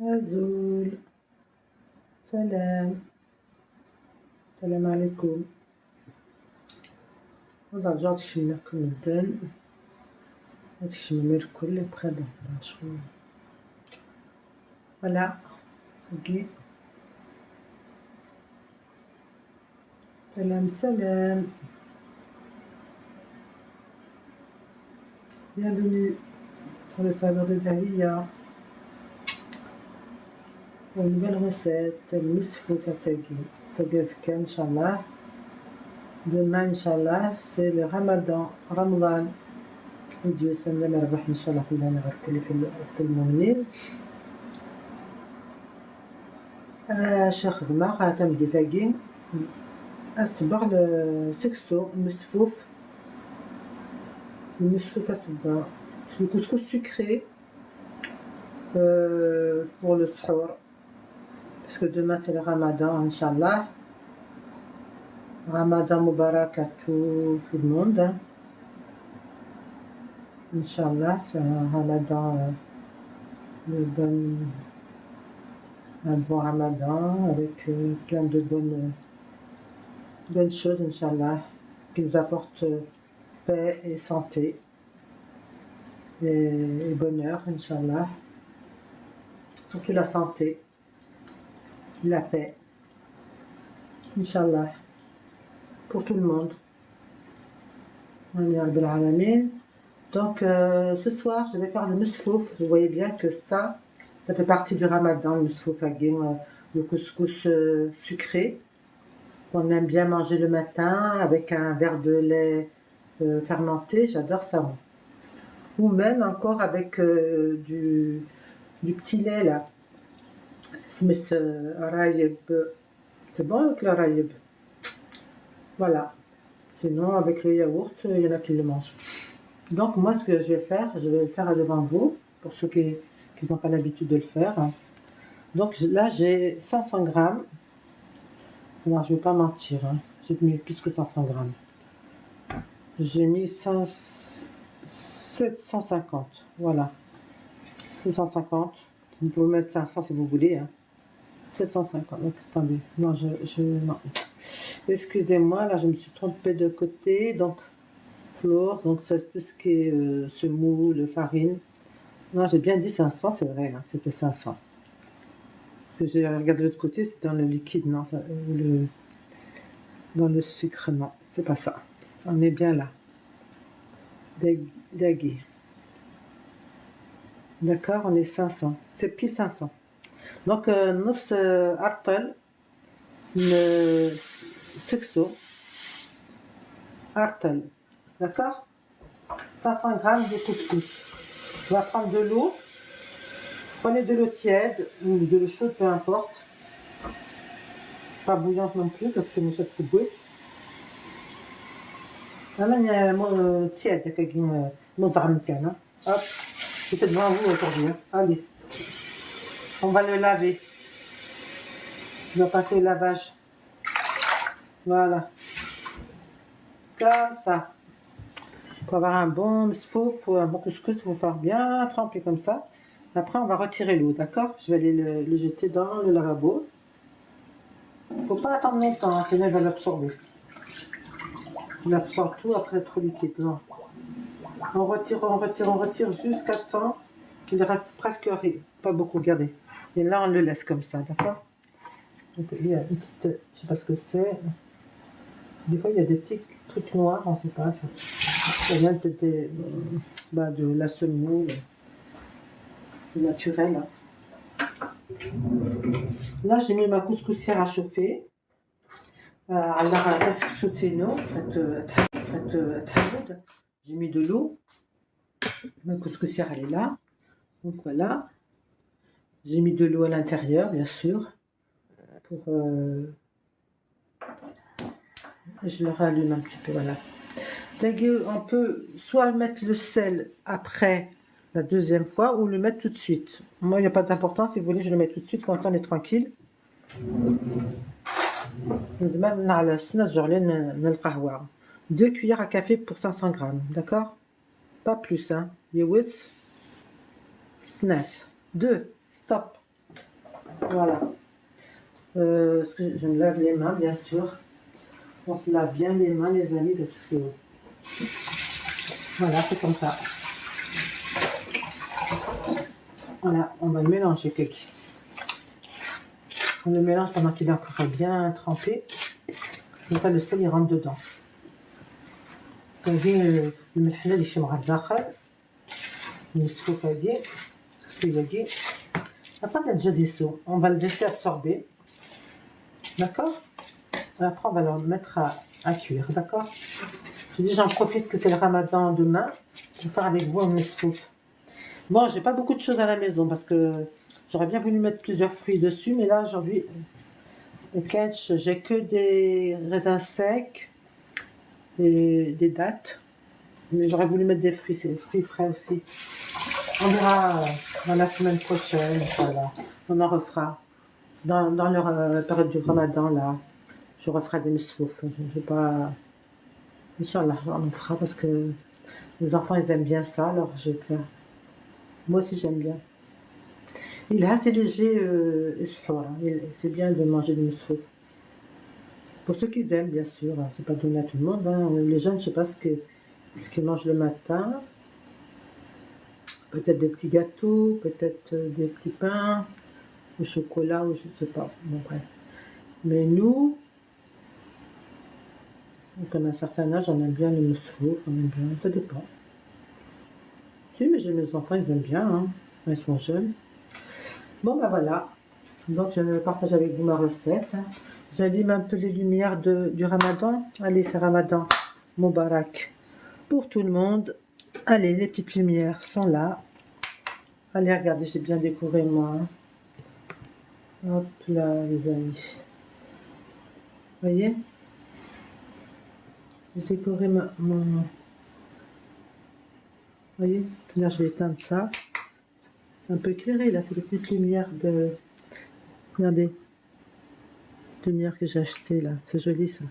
Azul, salam, salam alaikum. هذا رجعت شملكم الدن هذا شمل كل بخدم شغل voilà صقي salam salam bienvenue sur le salon de Dalia pour une nouvelle recette المسفوفة سقي Inch'Allah. Demain, Inch'Allah, c'est le Ramadan, Ramadan. Et Dieu s'en a merveille, Inch'Allah, pour le monde. شيخ دماغ كنبدي ثاقين الصباغ السكسو المسفوف الصباغ le couscous sucré pour le sahur parce que demain c'est le Ramadan, Inch'Allah. Ramadan Mubarak à tout le monde. Inch'Allah, c'est un Ramadan, un bon Ramadan avec plein de bonnes choses, Inch'Allah, qui nous apportent paix et santé et bonheur, Inch'Allah. Surtout la santé, la paix, Inch'Allah. Pour tout le monde. Donc ce soir je vais faire le musfouf. Vous voyez bien que ça fait partie du Ramadan, le musfouf le couscous sucré qu'on aime bien manger le matin avec un verre de lait fermenté. J'adore ça. Ou même encore avec du petit lait là. C'est bon avec le rayib. Voilà. Sinon, avec le yaourt, il y en a qui le mangent. Donc, moi, ce que je vais le faire devant vous, pour ceux qui n'ont pas l'habitude de le faire. Donc, là, j'ai 500 grammes. Alors, je ne vais pas mentir. J'ai mis plus que 500 grammes. J'ai mis 750. Voilà. 750. Vous pouvez mettre 500 si vous voulez. 750. Donc, attendez. Non, non. Excusez-moi, là je me suis trompée de côté, donc flour, donc c'est tout ce qui est semoule, farine. Non, j'ai bien dit 500, c'est vrai, c'était 500. Parce que j'ai regardé de l'autre côté, c'était dans le liquide, non, dans le sucre, non, c'est pas ça. On est bien là. Dagui. D'accord, on est 500, c'est pile 500. Donc, nous, artel, le sexo, artel, d'accord, 500 grammes de couscous. On va prendre de l'eau, prenez de l'eau tiède ou de l'eau chaude, peu importe, pas bouillante non plus parce que nous sommes sous bouille. Tiède, hop, c'était devant vous aujourd'hui. Allez, on va le laver. On va passer au lavage. Voilà. Comme ça. Pour avoir un bon musfouf ou un bon couscous, il faut faire bien tremper comme ça. Après, on va retirer l'eau, d'accord? Je vais aller le jeter dans le lavabo. Il ne faut pas attendre longtemps, sinon il va l'absorber. Il absorbe tout après trop liquide. Non. On retire jusqu'à temps qu'il ne reste presque rien. Pas beaucoup, regardez. Et là, on le laisse comme ça, d'accord? Donc, il y a une petite, je ne sais pas ce que c'est. Des fois, il y a des petits trucs noirs, on ne sait pas. Ça vient de la semoule. C'est naturel. Là, j'ai mis ma couscoussière à chauffer. J'ai mis de l'eau. Ma couscoussière, elle est là. Donc voilà. J'ai mis de l'eau à l'intérieur, bien sûr. Pour je le rallume un petit peu, voilà. On peut soit mettre le sel après la deuxième fois ou le mettre tout de suite. Moi, il n'y a pas d'importance, si vous voulez, je le mets tout de suite quand on est tranquille. 2 cuillères à café pour 500 grammes, d'accord? Pas plus, 2, stop. Voilà. Je me lave les mains, bien sûr. On se lave bien les mains, les amis, parce que... Voilà, c'est comme ça. Voilà, on va le mélanger, Kiki. On le mélange pendant qu'il est encore bien trempé. Comme ça, le sel, il rentre dedans. كنجي الملح اللي يشمع الداخل نسفو فادي فادي. Après, c'est déjà dissous. On va le laisser absorber. D'accord? Et après, on va le mettre à cuire. D'accord? Je dis, j'en profite que c'est le ramadan demain pour faire avec vous un messouf. Bon, j'ai pas beaucoup de choses à la maison parce que j'aurais bien voulu mettre plusieurs fruits dessus, mais là, aujourd'hui, au catch, j'ai que des raisins secs et des dattes. Mais j'aurais voulu mettre des fruits, c'est des fruits frais aussi. On verra dans la semaine prochaine, voilà. On en refera. Dans leur période du ramadan, là, je referai des messouf. Je ne vais pas... Inch'Allah, on en fera parce que les enfants, ils aiment bien ça, alors je vais faire. Moi aussi, j'aime bien. Il est assez léger, c'est bien de manger du messouf. Pour ceux qui aiment, bien sûr, hein, c'est pas donné à tout le monde. Hein. Les jeunes, je sais pas ce qu'ils mangent le matin. Peut-être des petits gâteaux, peut-être des petits pains, au chocolat, ou je sais pas. Bon, bref. Mais nous, comme à un certain âge, on aime bien le messouf, on aime bien, ça dépend. Si, mais j'ai mes enfants, ils aiment bien, hein. Ils sont jeunes. Bon, ben voilà. Donc, je partage avec vous ma recette. J'allume un peu les lumières du ramadan. Allez, c'est ramadan. Moubarak. Pour tout le monde. Allez, les petites lumières sont là. Allez, regardez, j'ai bien décoré moi. Hop là, les amis. Vous voyez? J'ai décoré mon... Vous voyez? Là, je vais éteindre ça. C'est un peu éclairé, là. C'est des petites lumières de... Regardez. Lumière que j'ai acheté là, c'est joli ça.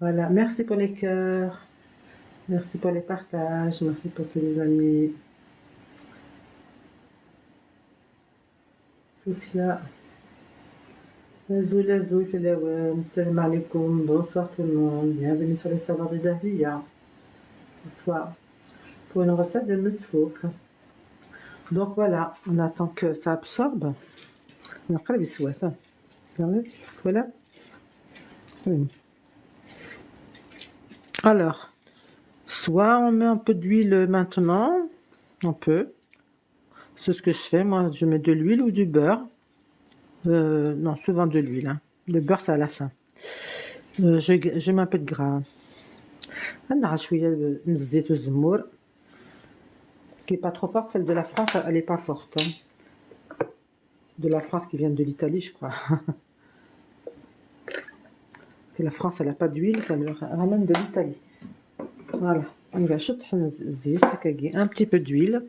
Voilà, merci pour les cœurs, merci pour les partages, merci pour tous les amis. Sophia, salam alaikum, bonsoir tout le monde, bienvenue sur les savoirs de Dahlia. Ce soir, pour une recette de mesfouf. Donc voilà, on attend que ça absorbe. On a pas les souhaits, hein. Voilà. Alors, soit on met un peu d'huile maintenant, un peu. C'est ce que je fais, moi je mets de l'huile ou du beurre. Non, souvent de l'huile. Hein. Le beurre, c'est à la fin. Je mets un peu de gras. Une zit au zmour, qui est pas trop forte. Celle de la France, elle est pas forte. Hein. De la France qui vient de l'Italie, je crois. Que la France, elle n'a pas d'huile, ça leur ramène de l'Italie. Voilà. On va acheter un petit peu d'huile,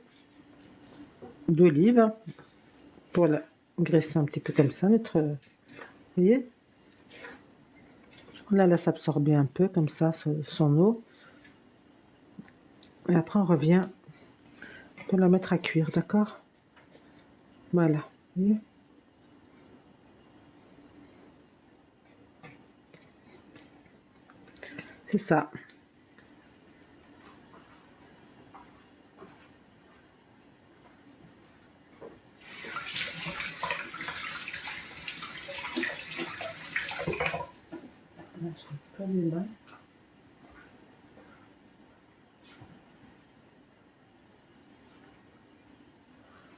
d'olive, pour la graisser un petit peu comme ça. Vous voyez? On la laisse absorber un peu comme ça, son eau. Et après, on revient pour la mettre à cuire, d'accord? Voilà. Vous voyez? C'est ça. Là, je pas mes mains.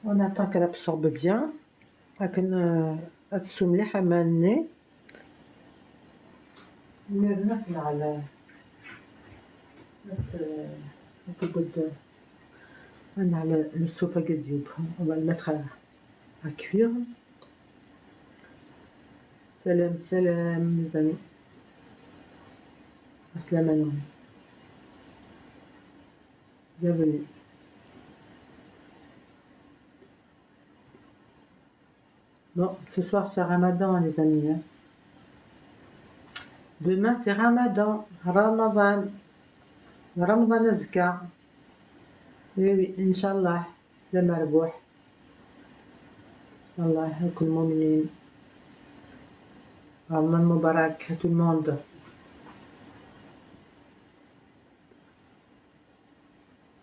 On attend qu'elle absorbe bien. تسوم مليحة مع الني. نحن على على السوفة قديوب. On va le mettre à cuire. Salam salam les amis. Assalam alaikum. Bienvenue. Bon, ce soir c'est Ramadan les amis. Hein. Demain c'est Ramadan. Ramadan. Ramadan Azka. Oui, oui, Inch'Allah, le marboux. Inch'Allah, كل المؤمنين. Ramadan Moubarak à tout le monde.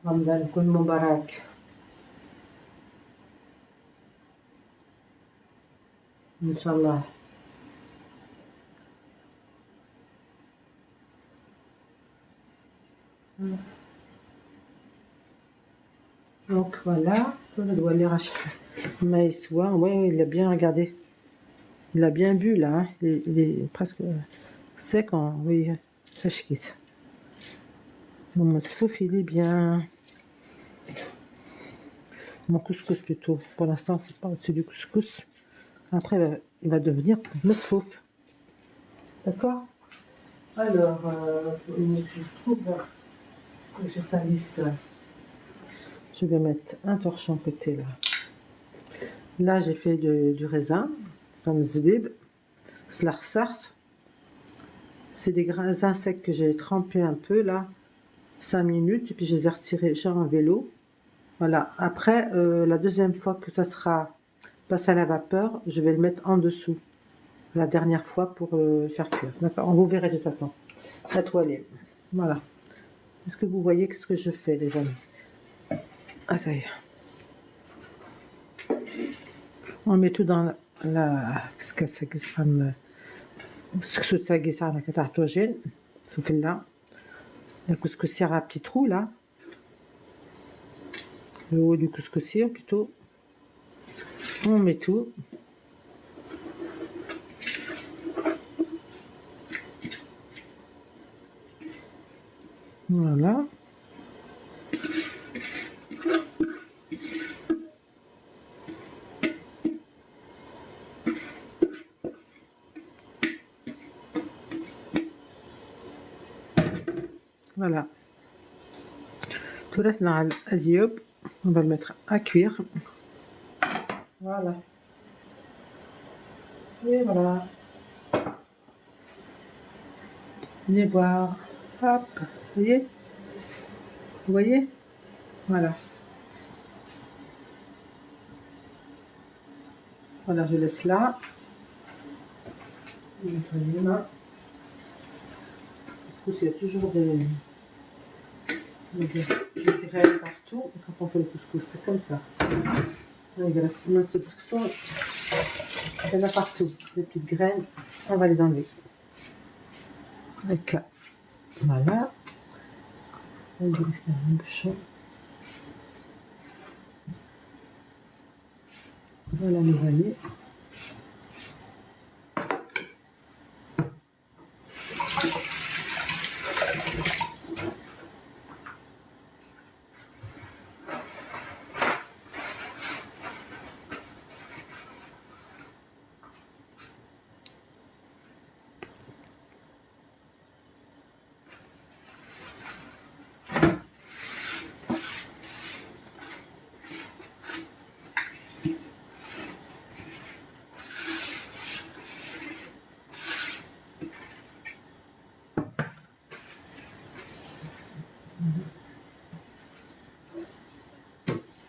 Ramadan كل مبارك. Inch'Allah. Donc voilà, on doit lire Maïswa. Ouais, il a bien regardé. Il a bien bu là, hein. Il est presque sec en. Oui, ça je quitte. Mon souffle, il est bien. Mon couscous plutôt. Pour l'instant, c'est du couscous. Après, il va devenir mesfouf. D'accord. Alors, je trouve que je salisse. Je vais mettre un torchon côté là. Là, j'ai fait du raisin, comme zbib, slarsart. C'est des raisins secs que j'ai trempés un peu là, 5 minutes, et puis je les ai retirés, j'ai enlevé l'eau. Voilà. Après, la deuxième fois que ça sera passé à la vapeur, je vais le mettre en dessous. La dernière fois pour le faire cuire. D'accord. Vous verrez de toute façon. La toilette. Voilà. Est-ce que vous voyez ce que je fais, les amis? Ah, ça y est. On met tout dans la السكسوسة على قطع طاجين سفلة la couscoussière à petit trou là, le haut du couscoussier plutôt. On met tout. Voilà. Voilà. Tout là, on va le mettre à cuire. Voilà. Et voilà. Venez voir. Hop. Vous voyez? Vous voyez? Voilà. Voilà, je laisse là. Je vais nettoyer les mains. Parce qu'il y a toujours des graines partout. Quand on fait le couscous, c'est comme ça. Il y en a partout. Des petites graines, on va les enlever. Avec voilà. On va un bouchon. Voilà les amis.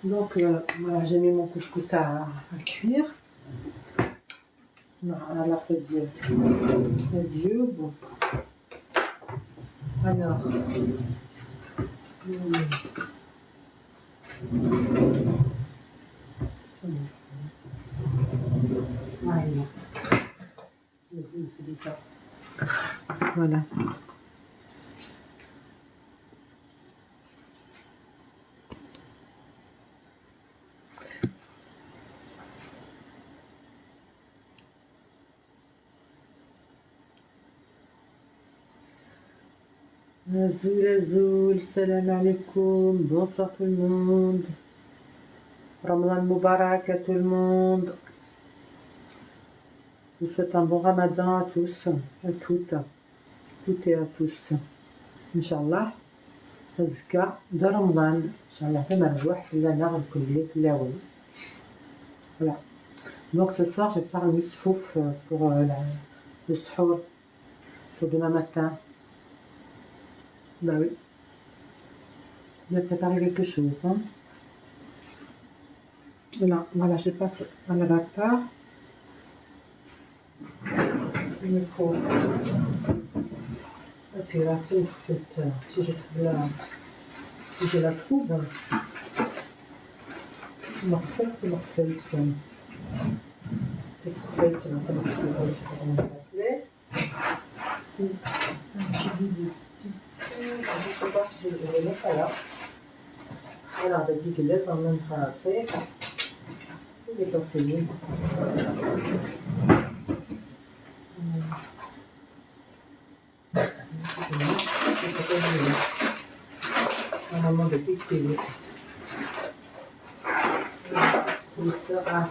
Donc voilà, j'ai mis mon couscous à cuire. Non, alors adieu. Adieu, bon. Alors. Voilà. Azoul, salam alaikum, bonsoir tout le monde. Ramadan Moubarak à tout le monde. Je vous souhaite un bon Ramadan à tous, à toutes et à tous. Inch'Allah, Tazka de Ramadan. Inch'Allah, voilà. Donc ce soir, je vais faire un misfouf pour le suhour, pour demain matin. Bah oui. Je vais préparer quelque chose. Hein. Voilà, je passe à la vapeur. Il me faut. C'est la fine friture. Si je la trouve, morfette. C'est morfette, comment l'appeler. C'est un petit bout de tissu. Je ne sais pas si je vais le mettre là. Voilà, avec du glace en même temps après. Il est passé mieux. Un moment de piquer. Ce sera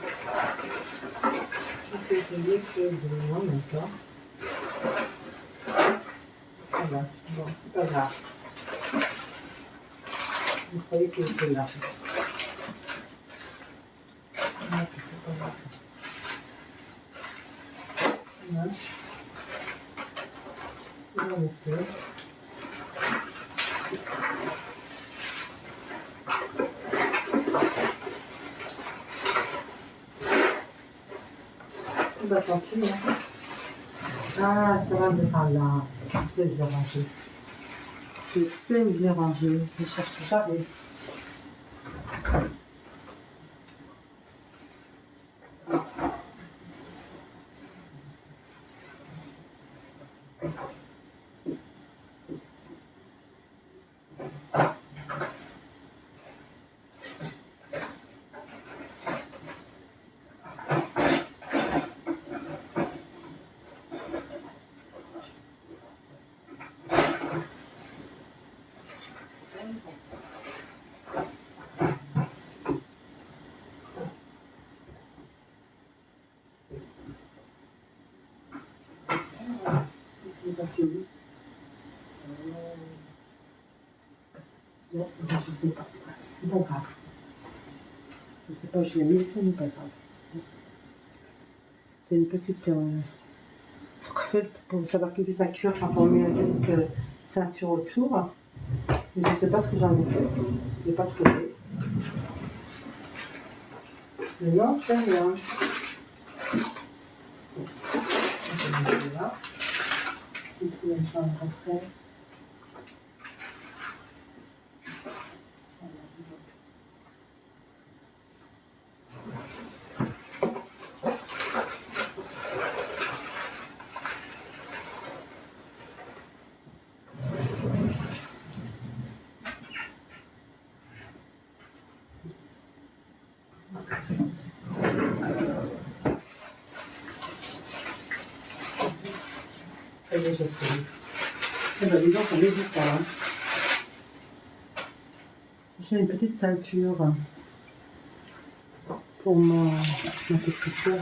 tout étayé que de en même temps. Voilà, bon, c'est pas grave. Je croyais qu'il était là. Voilà, c'est pas grave. Voilà. C'est bon, le feu. Bah, tant pis, hein. Ah, ça va me faire là. Je sais, je vais ranger. Je sais où je l'ai rangé. Je cherche jamais. C'est où? Non, je ne sais pas. C'est pas grave. Je ne sais pas où je l'ai mis, c'est pas grave. C'est une petite feuille pour savoir plus vite à cuire quand on met une petite ceinture autour. Mais je ne sais pas ce que j'en ai fait. Je n'ai pas trouvé. Mais non, c'est rien. Là. Et puis une chambre après. Ça y est, j'ai trouvé. Eh bien, dis donc, on n'hésite pas. Hein. J'ai une petite ceinture pour ma petite sœur.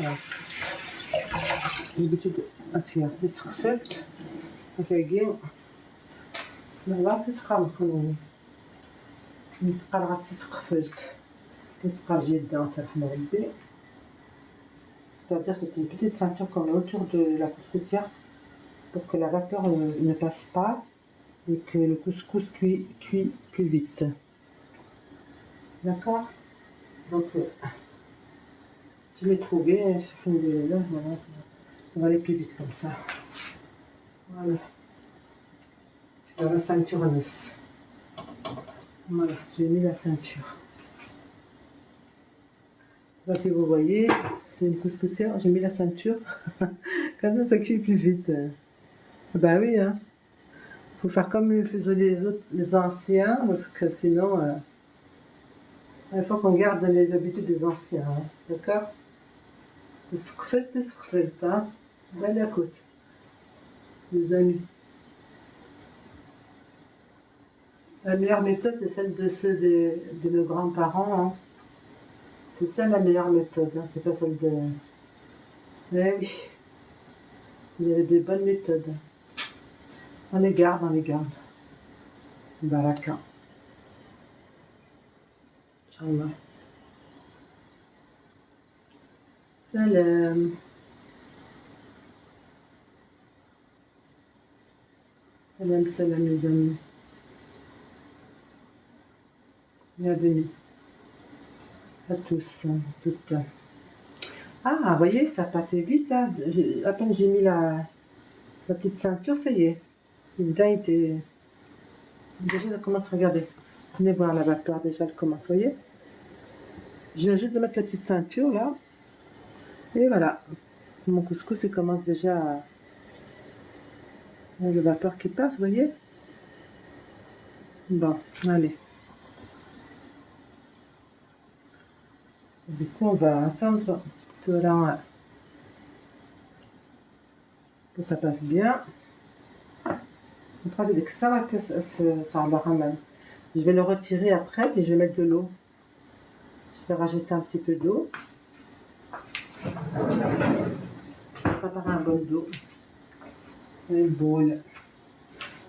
J'ai l'habitude d'essayer سخفت كاين لا تسخن كون نتقرا تسخفت تسقى جدا ترحم ربي. C'est-à-dire c'est une petite ceinture qu'on met autour de la couscoussière pour que la vapeur ne passe pas et que le couscous cuit plus vite. D'accord. Donc je l'ai trouvé sur une là, voilà, ça va aller plus vite comme ça. Voilà. C'est la ceinture en os. Voilà, j'ai mis la ceinture. Là, si vous voyez, c'est une couscoussière, j'ai mis la ceinture. Comme ça cuit plus vite. Bah oui, hein. Faut faire comme le faisaient les anciens, parce que sinon, il faut qu'on garde les habitudes des anciens, hein. D'accord. تسخفت, hein. Bonne écoute, les amis. La meilleure méthode, c'est celle de ceux de nos grands-parents, hein. C'est ça la meilleure méthode, hein. C'est pas celle de... Mais oui, il y avait des bonnes méthodes. On les garde. Baraka. Inch'Allah. Salam. Salam les amis. Bienvenue à tous, toutes. Ah, vous voyez, ça passait vite. Hein. À peine j'ai mis la petite ceinture, ça y est. Le bain était... Déjà, elle commence à regarder. Venez voir la vapeur, déjà, elle commence, vous voyez. Je viens juste de mettre la petite ceinture, là. Et voilà. Mon couscous, il commence déjà à... La vapeur qui passe, vous voyez. Bon, allez. Du coup, on va attendre que là, que ça passe bien. On fera avec ça que ça va ramener. Je vais le retirer après et je vais mettre de l'eau. Je vais rajouter un petit peu d'eau. Je vais préparer un bol d'eau. Un bol.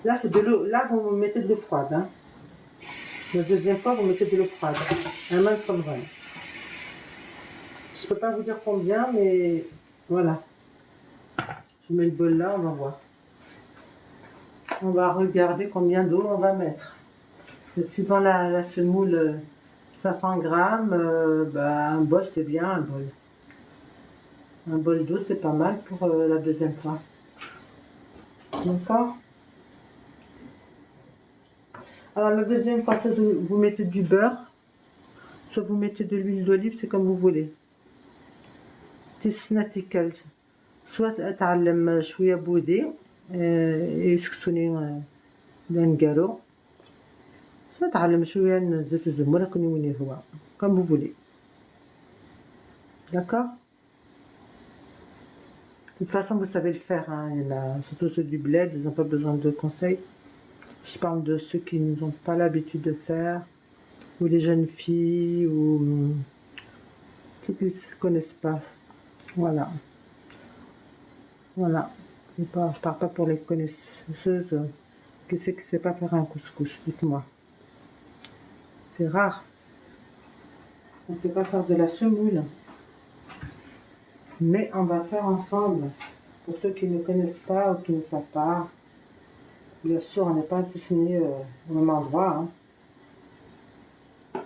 Là, c'est de l'eau. Là, vous mettez de l'eau froide. Hein. La deuxième fois, vous mettez de l'eau froide. Un main de sombrane. Je ne peux pas vous dire combien, mais voilà. Je mets le bol là, on va voir. On va regarder combien d'eau on va mettre. C'est suivant la semoule 500 grammes, bah, un bol c'est bien, un bol. Un bol d'eau c'est pas mal pour la deuxième fois. D'accord. Alors la deuxième fois, vous mettez du beurre, soit vous mettez de l'huile d'olive, c'est comme vous voulez. تسنى تيكلت soit اتعلم شويه بودي يسكسوني لنقالو soit اتعلم شويه زيت الزمور كوني وين هو comme vous voulez. D'accord. De toute façon, vous savez le faire, hein. Il y en a, surtout ceux du bled, ils n'ont pas besoin de conseils. Je parle de ceux qui n'ont pas l'habitude de faire, ou les jeunes filles, ou ceux qui ne se connaissent pas. Voilà. Voilà. Je parle pas pour les connaisseuses. Qui c'est qui ne sait pas faire un couscous? Dites-moi. C'est rare. On ne sait pas faire de la semoule. Mais on va faire ensemble. Pour ceux qui ne connaissent pas ou qui ne savent pas. Bien sûr, on n'est pas tous nés au même endroit. Hein.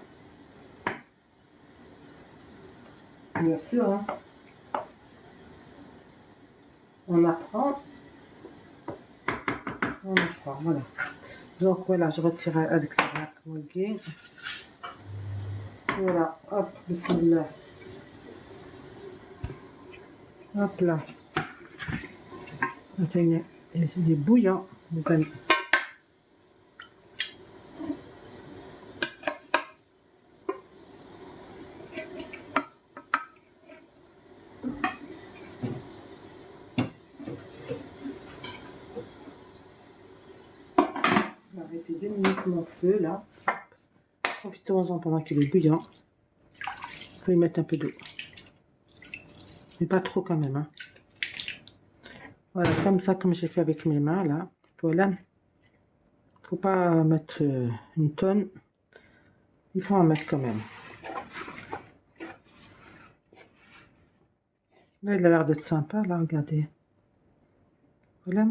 Bien sûr. Hein. On apprend. On apprend, voilà. Donc voilà, je retire Alexandra. Voilà, hop, bismillah. Hop là. Il est bouillant, les amis. On va arrêter 2 minutes mon feu là. Profitons-en pendant qu'il est bouillant. Il faut y mettre un peu d'eau. Mais pas trop quand même. Hein. Voilà, comme ça, comme j'ai fait avec mes mains là. Voilà. Faut pas mettre une tonne. Il faut en mettre quand même. Là, il a l'air d'être sympa, là, regardez. Voilà.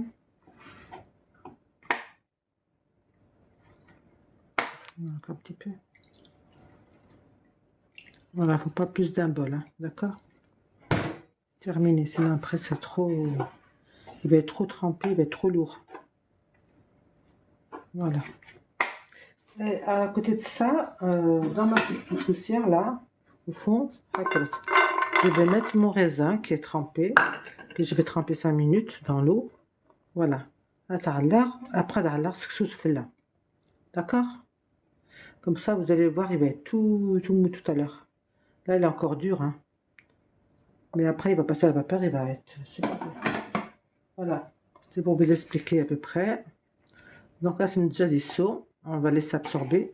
Encore un petit peu. Voilà, faut pas plus d'un bol, hein, d'accord? Terminé, sinon après c'est trop... Il va être trop trempé, il va être trop lourd. Voilà. Et à côté de ça, dans ma petite poussière là, au fond, je vais mettre mon raisin qui est trempé. Et je vais tremper 5 minutes dans l'eau. Voilà. Après, c'est là. D'accord? Comme ça, vous allez voir, il va être tout mou tout à l'heure. Là, il est encore dur. Hein. Mais après, il va passer à la vapeur, il va être super bien. Voilà. C'est pour vous expliquer à peu près. Donc là, c'est déjà des seaux. On va laisser absorber.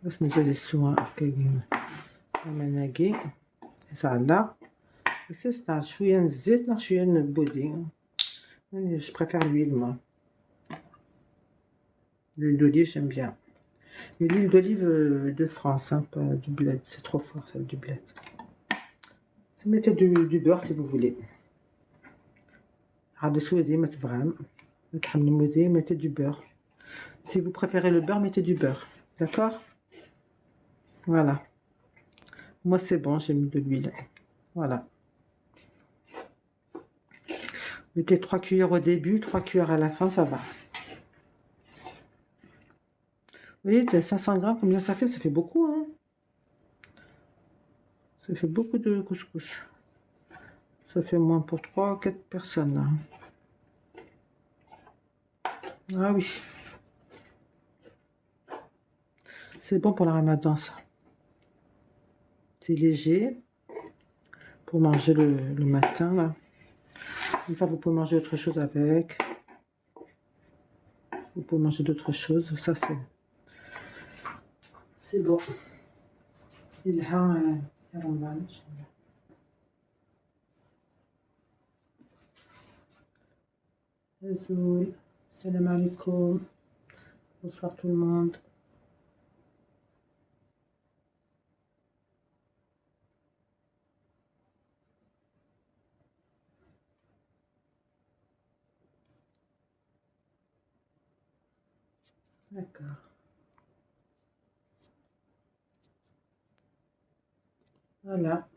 Là, c'est déjà des seaux. Hein. Ça là. C'est un chouïen de zit, un chouïen de pudding. Je préfère l'huile, moi. L'huile d'olive, j'aime bien. Mais l'huile d'olive de France, hein, pas du bled. C'est trop fort, celle du bled. Vous mettez du beurre si vous voulez. Mettez du beurre. Si vous préférez le beurre, mettez du beurre. D'accord? Voilà. Moi, c'est bon, j'ai mis de l'huile. Voilà. Mettez 3 cuillères au début, 3 cuillères à la fin, ça va. Vous voyez, 500 grammes, combien ça fait? Ça fait beaucoup, hein? Ça fait beaucoup de couscous. Ça fait moins pour 3 ou 4 personnes, là. Ah oui. C'est bon pour la ramadan, ça. C'est léger. Pour manger le matin, là. Une fois, vous pouvez manger autre chose avec. Vous pouvez manger d'autres choses. Ça, c'est bon. Salam alaikum. Bonsoir tout le monde. D'accord. Voilà.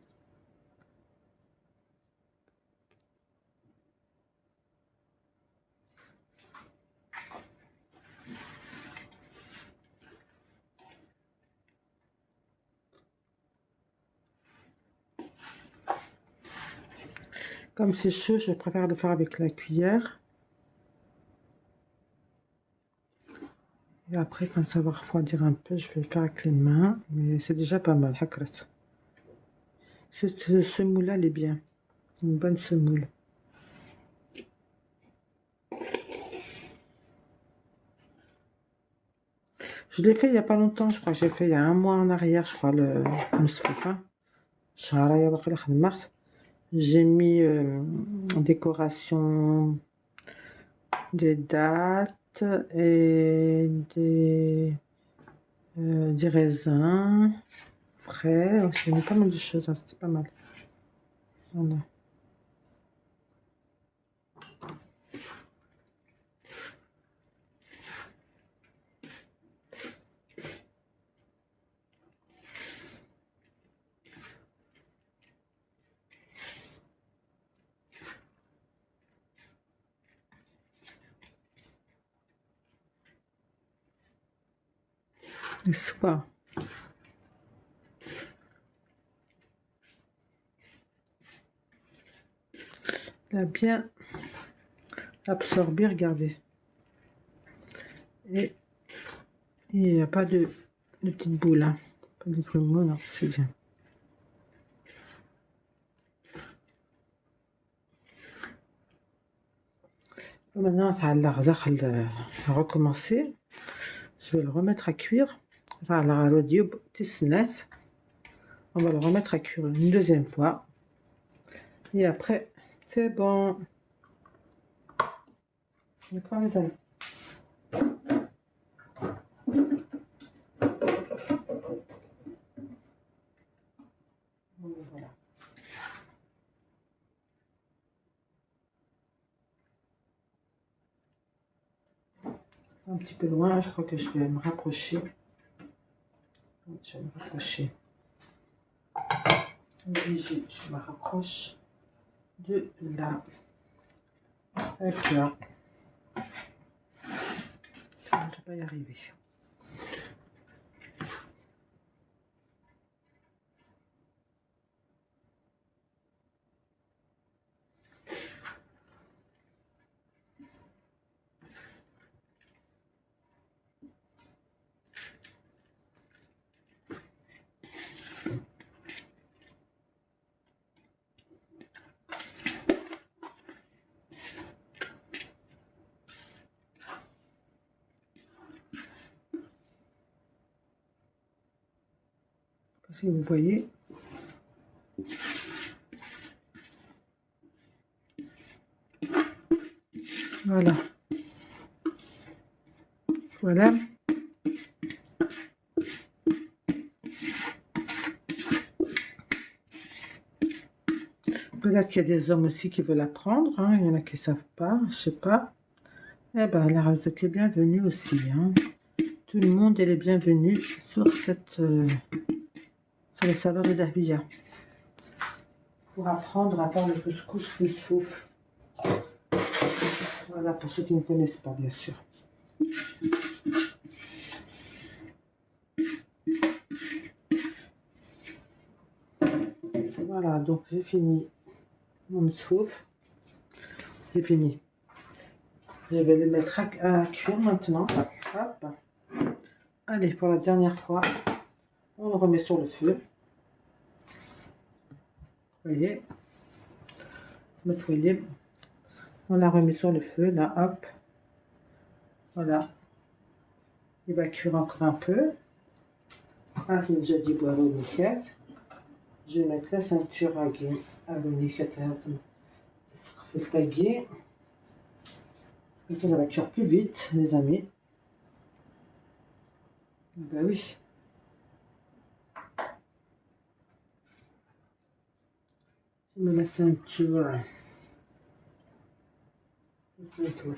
Comme c'est chaud, je préfère le faire avec la cuillère. Et après, quand ça va refroidir un peu, je vais le faire avec les mains. Mais c'est déjà pas mal, hakrat. Cette semoule-là, elle est bien. Une bonne semoule. Je l'ai fait il n'y a pas longtemps, je crois que j'ai fait il y a un mois en arrière, je crois, le Mousfoufa. J'ai mis en décoration des dattes et des raisins frais. J'ai mis pas mal de choses, hein, c'était pas mal. Voilà. Le soir. Il a bien absorbé, regardez. Et il n'y a pas de petites boules, hein. Pas de grumeaux, non, c'est bien. Maintenant, ça a recommencé. Je vais le remettre à cuire. On va le remettre à cuire une deuxième fois. Et après, c'est bon. D'accord, les amis. Voilà. Un petit peu loin, je crois que je vais me rapprocher. Je vais me rapprocher. Obligé, je me rapproche de là. Hop là. Je ne vais pas y arriver. Si vous voyez, voilà. Voilà. Peut-être qu'il y a des hommes aussi qui veulent apprendre, hein. Il y en a qui ne savent pas, je sais pas. Eh ben, la recette est bienvenue aussi, hein. Tout le monde est les bienvenus sur sur les salons de Dahlia. Pour apprendre à faire le couscous fouf. Voilà, pour ceux qui ne connaissent pas, bien sûr. Voilà, donc j'ai fini mon souf. C'est fini. Je vais le mettre à cuire maintenant. Hop. Allez, pour la dernière fois, on le remet sur le feu. Vous voyez, notre huile, on l'a remis sur le feu, là, hop. Voilà. Il va cuire encore un peu. Ah, j'ai déjà dit boire au nickel. Je vais mettre la ceinture à gué. À l'unichet, c'est le taguer. Comme ça va cuire plus vite, les amis. Ben oui. Je mets la ceinture. C'est tout.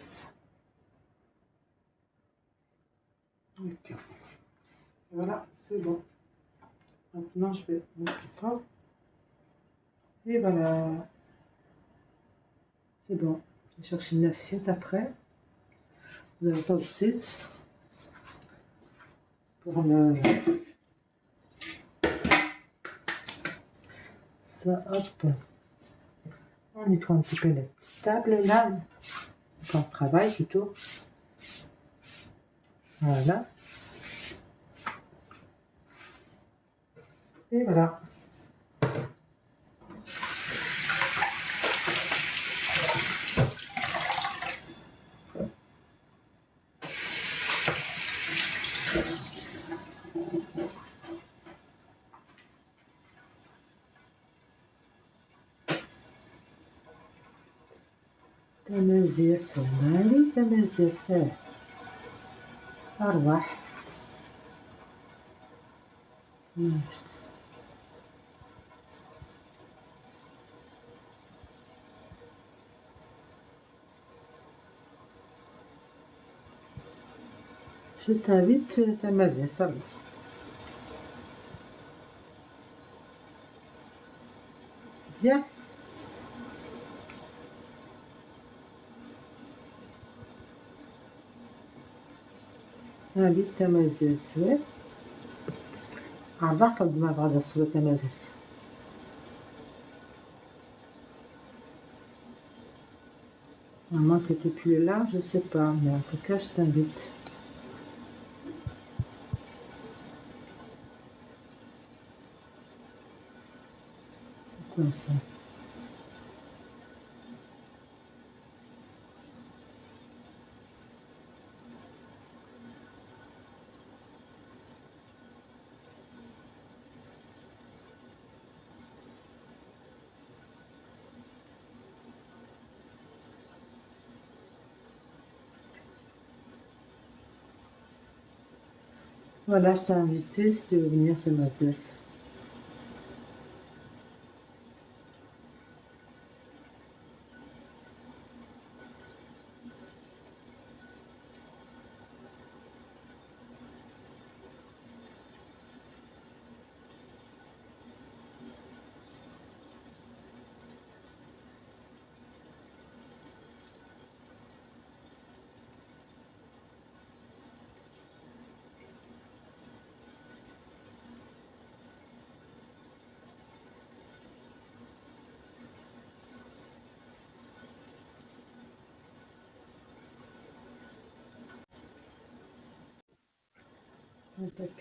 Ok. Voilà, c'est bon. Maintenant, je vais mettre plus fort. Et voilà. C'est bon. Je vais chercher une assiette après. Vous allez attendre tout pour le... Ça, hop. On nettoie un petit peu la petite table là. Pour le travail plutôt. Voilà. Et voilà. تمازيغ مالي تمازيغ أرواح Je t'invite تمازيغ صافي Viens. Invite تمازيغ عباك ما بعد الصلاة تمازيغ À moins que tu n'es plus là, je sais pas, mais en tout cas, je t'invite. Comme ça. Voilà, je t'ai invité si tu veux venir faire ma sieste. Impec.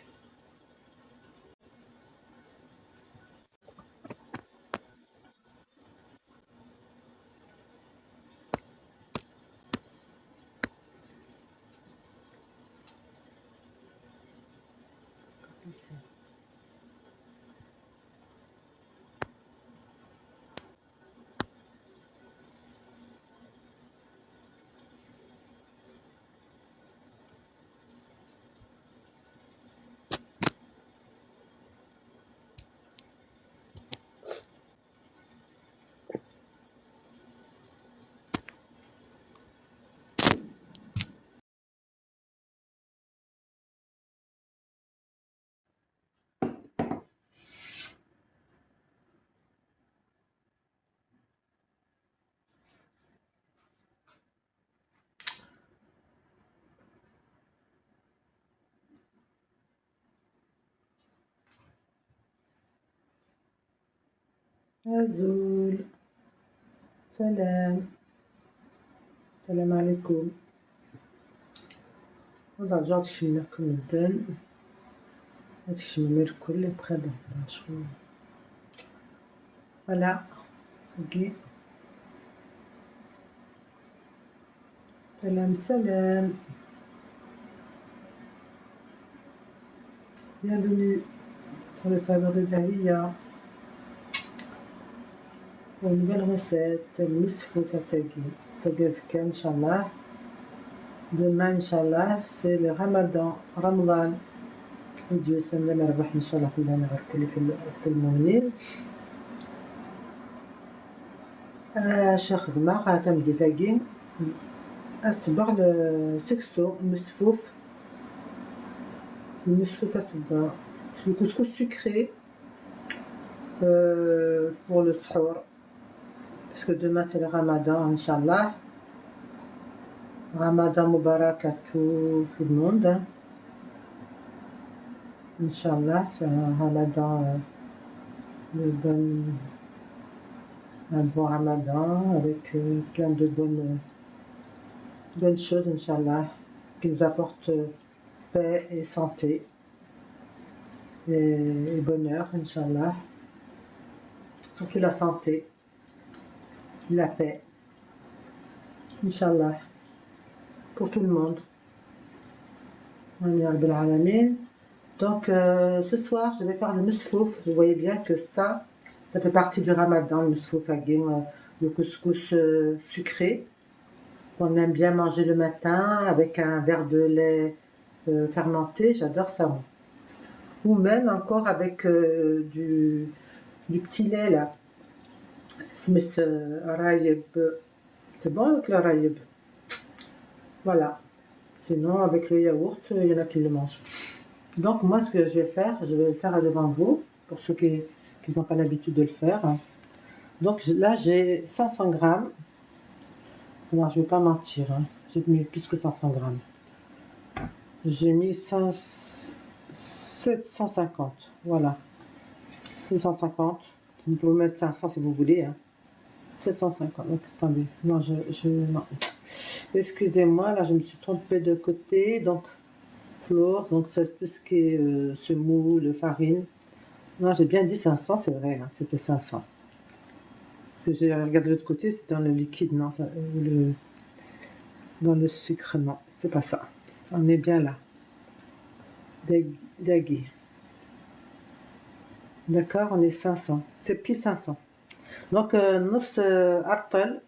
Azul. Salam. Salam alaikum. هذا رجعت شي ناكل مدن. هذا شي ميركل اللي بخدم شكون. Voilà. C'est Salam, salam. Bienvenue sur le salon de Dahlia. Pour une nouvelle recette, le misfouf à Sagazka, Inch'Allah. Demain, Inch'Allah, c'est le Ramadan, Ramadan. Dieu s'en l'a مربح إن شاء الله كلنا نبارك في المؤمنين. شي خدمة قاعدة نبدي ثاقين أصبغ السكسو المسفوف أصبغ le couscous sucré pour le sahur parce que demain c'est le Ramadan Inch'Allah. Ramadan Mubarak à tout le monde, hein. Inch'Allah, c'est un Ramadan un bon Ramadan avec plein de bonnes choses, Inch'Allah, qui nous apportent paix et santé et bonheur, Inch'Allah. Surtout la santé, la paix, Inch'Allah, pour tout le monde. Donc ce soir, je vais faire le misfouf. Vous voyez bien que ça fait partie du Ramadan, le misfouf agim, le couscous sucré qu'on aime bien manger le matin avec un verre de lait fermenté. J'adore ça, moi. Ou même encore avec du petit lait là. Smith Rayeb. C'est bon avec le Rayeb. Voilà. Sinon, avec le yaourt, il y en a qui le mangent. Donc, moi, ce que je vais faire, je vais le faire devant vous, pour ceux qui n'ont pas l'habitude de le faire. Donc, là, j'ai 500 grammes. Alors, je ne vais pas mentir, hein. J'ai mis plus que 500 grammes. J'ai mis 750. Voilà. 750. Vous pouvez mettre 500 si vous voulez, hein. 750. Donc, attendez. Non, non. Excusez-moi, là, je me suis trompée de côté. Donc, donc c'est tout ce qui est semoule, farine. Non, j'ai bien dit 500, c'est vrai, hein, c'était 500. Parce que j'ai regardé de l'autre côté, c'est dans le liquide, non, dans le sucre, non, c'est pas ça. On est bien là. Dagui. D'accord, on est 500. C'est pile 500. Donc, نص أرطل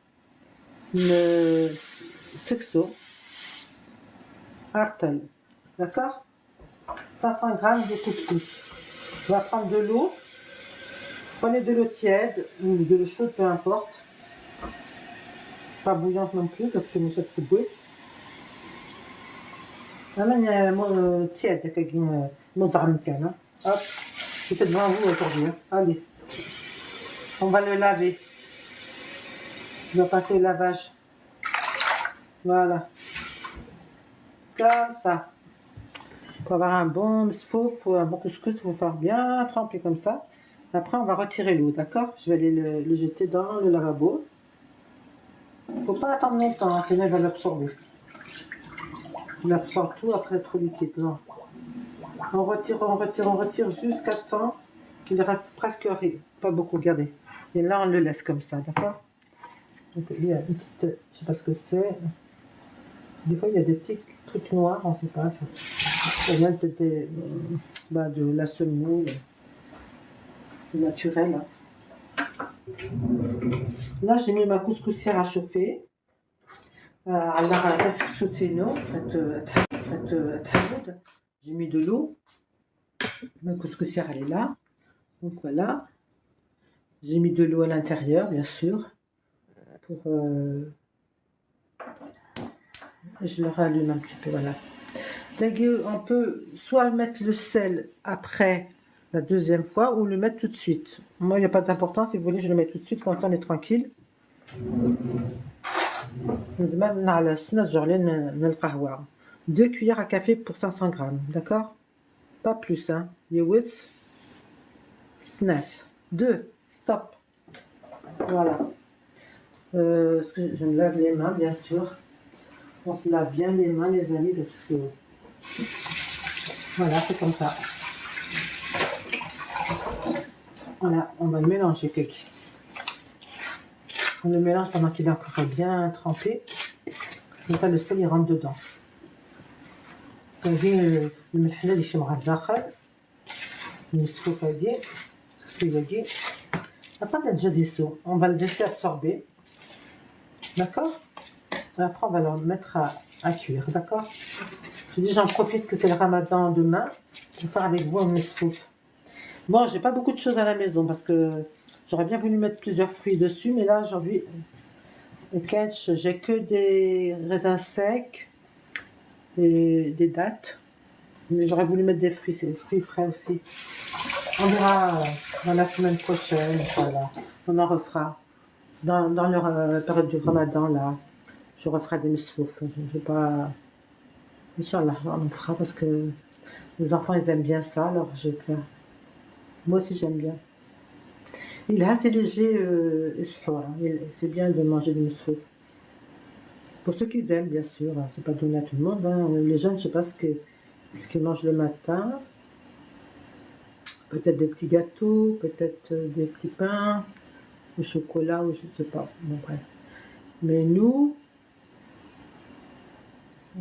سكسو أرطل. D'accord, 500 grammes de couscous. On va prendre de l'eau. Prenez de l'eau tiède ou de l'eau chaude, peu importe. Pas bouillante non plus parce que mes chefs se bouillent. Tiède, avec une mozarmicane. Hop, c'est devant vous aujourd'hui. Hein. Allez, on va le laver. On va passer au lavage. Voilà. Comme ça. Pour avoir un bon misfouf ou un bon couscous, il faut faire bien tremper comme ça. Après, on va retirer l'eau, d'accord? Je vais aller le jeter dans le lavabo. Il ne faut pas attendre longtemps, hein, sinon il va l'absorber. Il absorbe tout après trop liquide. Non. On retire jusqu'à temps qu'il reste presque rien. Pas beaucoup, regardez. Et là, on le laisse comme ça, d'accord? Donc, il y a une petite... Je ne sais pas ce que c'est. Des fois, il y a des petits trucs noirs, on ne sait pas. Ça vient de la semoule. C'est naturel. Hein. Là, j'ai mis ma couscoussière à chauffer. J'ai mis de l'eau. Ma couscoussière, elle est là. Donc voilà. J'ai mis de l'eau à l'intérieur, bien sûr. Je le rallume un petit peu, voilà. On peut soit mettre le sel après la deuxième fois ou le mettre tout de suite. Moi, il n'y a pas d'importance. Si vous voulez, je le mets tout de suite quand on est tranquille. 2 cuillères à café pour 500 grammes, d'accord? Pas plus, hein. 2, stop. Voilà. Je me lave les mains, bien sûr. On se lave bien les mains, les amis, parce que voilà, c'est comme ça. Voilà, on va le mélanger, Kiki. On le mélange pendant qu'il est encore bien trempé. Comme ça, le sel, il rentre dedans. كنجي الملح اللي يشمع الداخل نصفو هادي هادي. Après, c'est déjà dissous. On va le laisser absorber. D'accord? Après, on va le mettre à cuire. D'accord? Je dis, j'en profite que c'est le ramadan demain pour faire avec vous un mesfouf. Bon, j'ai pas beaucoup de choses à la maison parce que j'aurais bien voulu mettre plusieurs fruits dessus, mais là, aujourd'hui, j'ai que des raisins secs et des dattes. Mais j'aurais voulu mettre des fruits, c'est des fruits frais aussi. On verra dans la semaine prochaine, voilà. On en refera. Dans leur période du ramadan, là, je referai des mesfouf. Je vais pas... Inch'Allah, on en fera parce que les enfants, ils aiment bien ça, alors je vais faire. Moi aussi, j'aime bien. Il est assez léger, c'est bien de manger des mesfouf. Pour ceux qui aiment, bien sûr, hein, c'est pas donné à tout le monde. Hein. Les jeunes, je sais pas ce qu'ils mangent le matin. Peut-être des petits gâteaux, peut-être des petits pains, au chocolat, ou je sais pas. Bon, bref. Mais nous,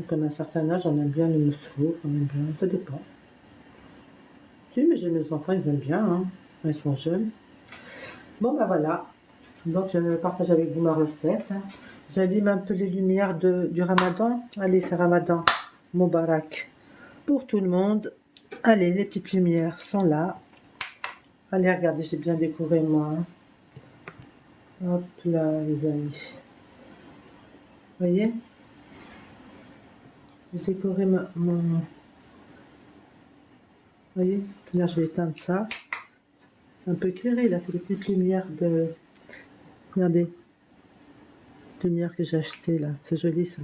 comme à un certain âge, on aime bien le mesfouf, on aime bien, ça dépend. Si, mais j'ai mes enfants, ils aiment bien, hein, quand ils sont jeunes. Bon, ben voilà. Donc, je partage avec vous ma recette. Hein. J'allume un peu les lumières du ramadan. Allez, c'est ramadan. Moubarak. Pour tout le monde. Allez, les petites lumières sont là. Allez, regardez, j'ai bien décoré moi. Hein. Hop là, les amis. Vous voyez? J'ai décoré mon... Vous voyez? Là, je vais éteindre ça. C'est un peu éclairé, là. C'est des petites lumières de... Regardez. Les lumières que j'ai achetées, là. C'est joli, ça.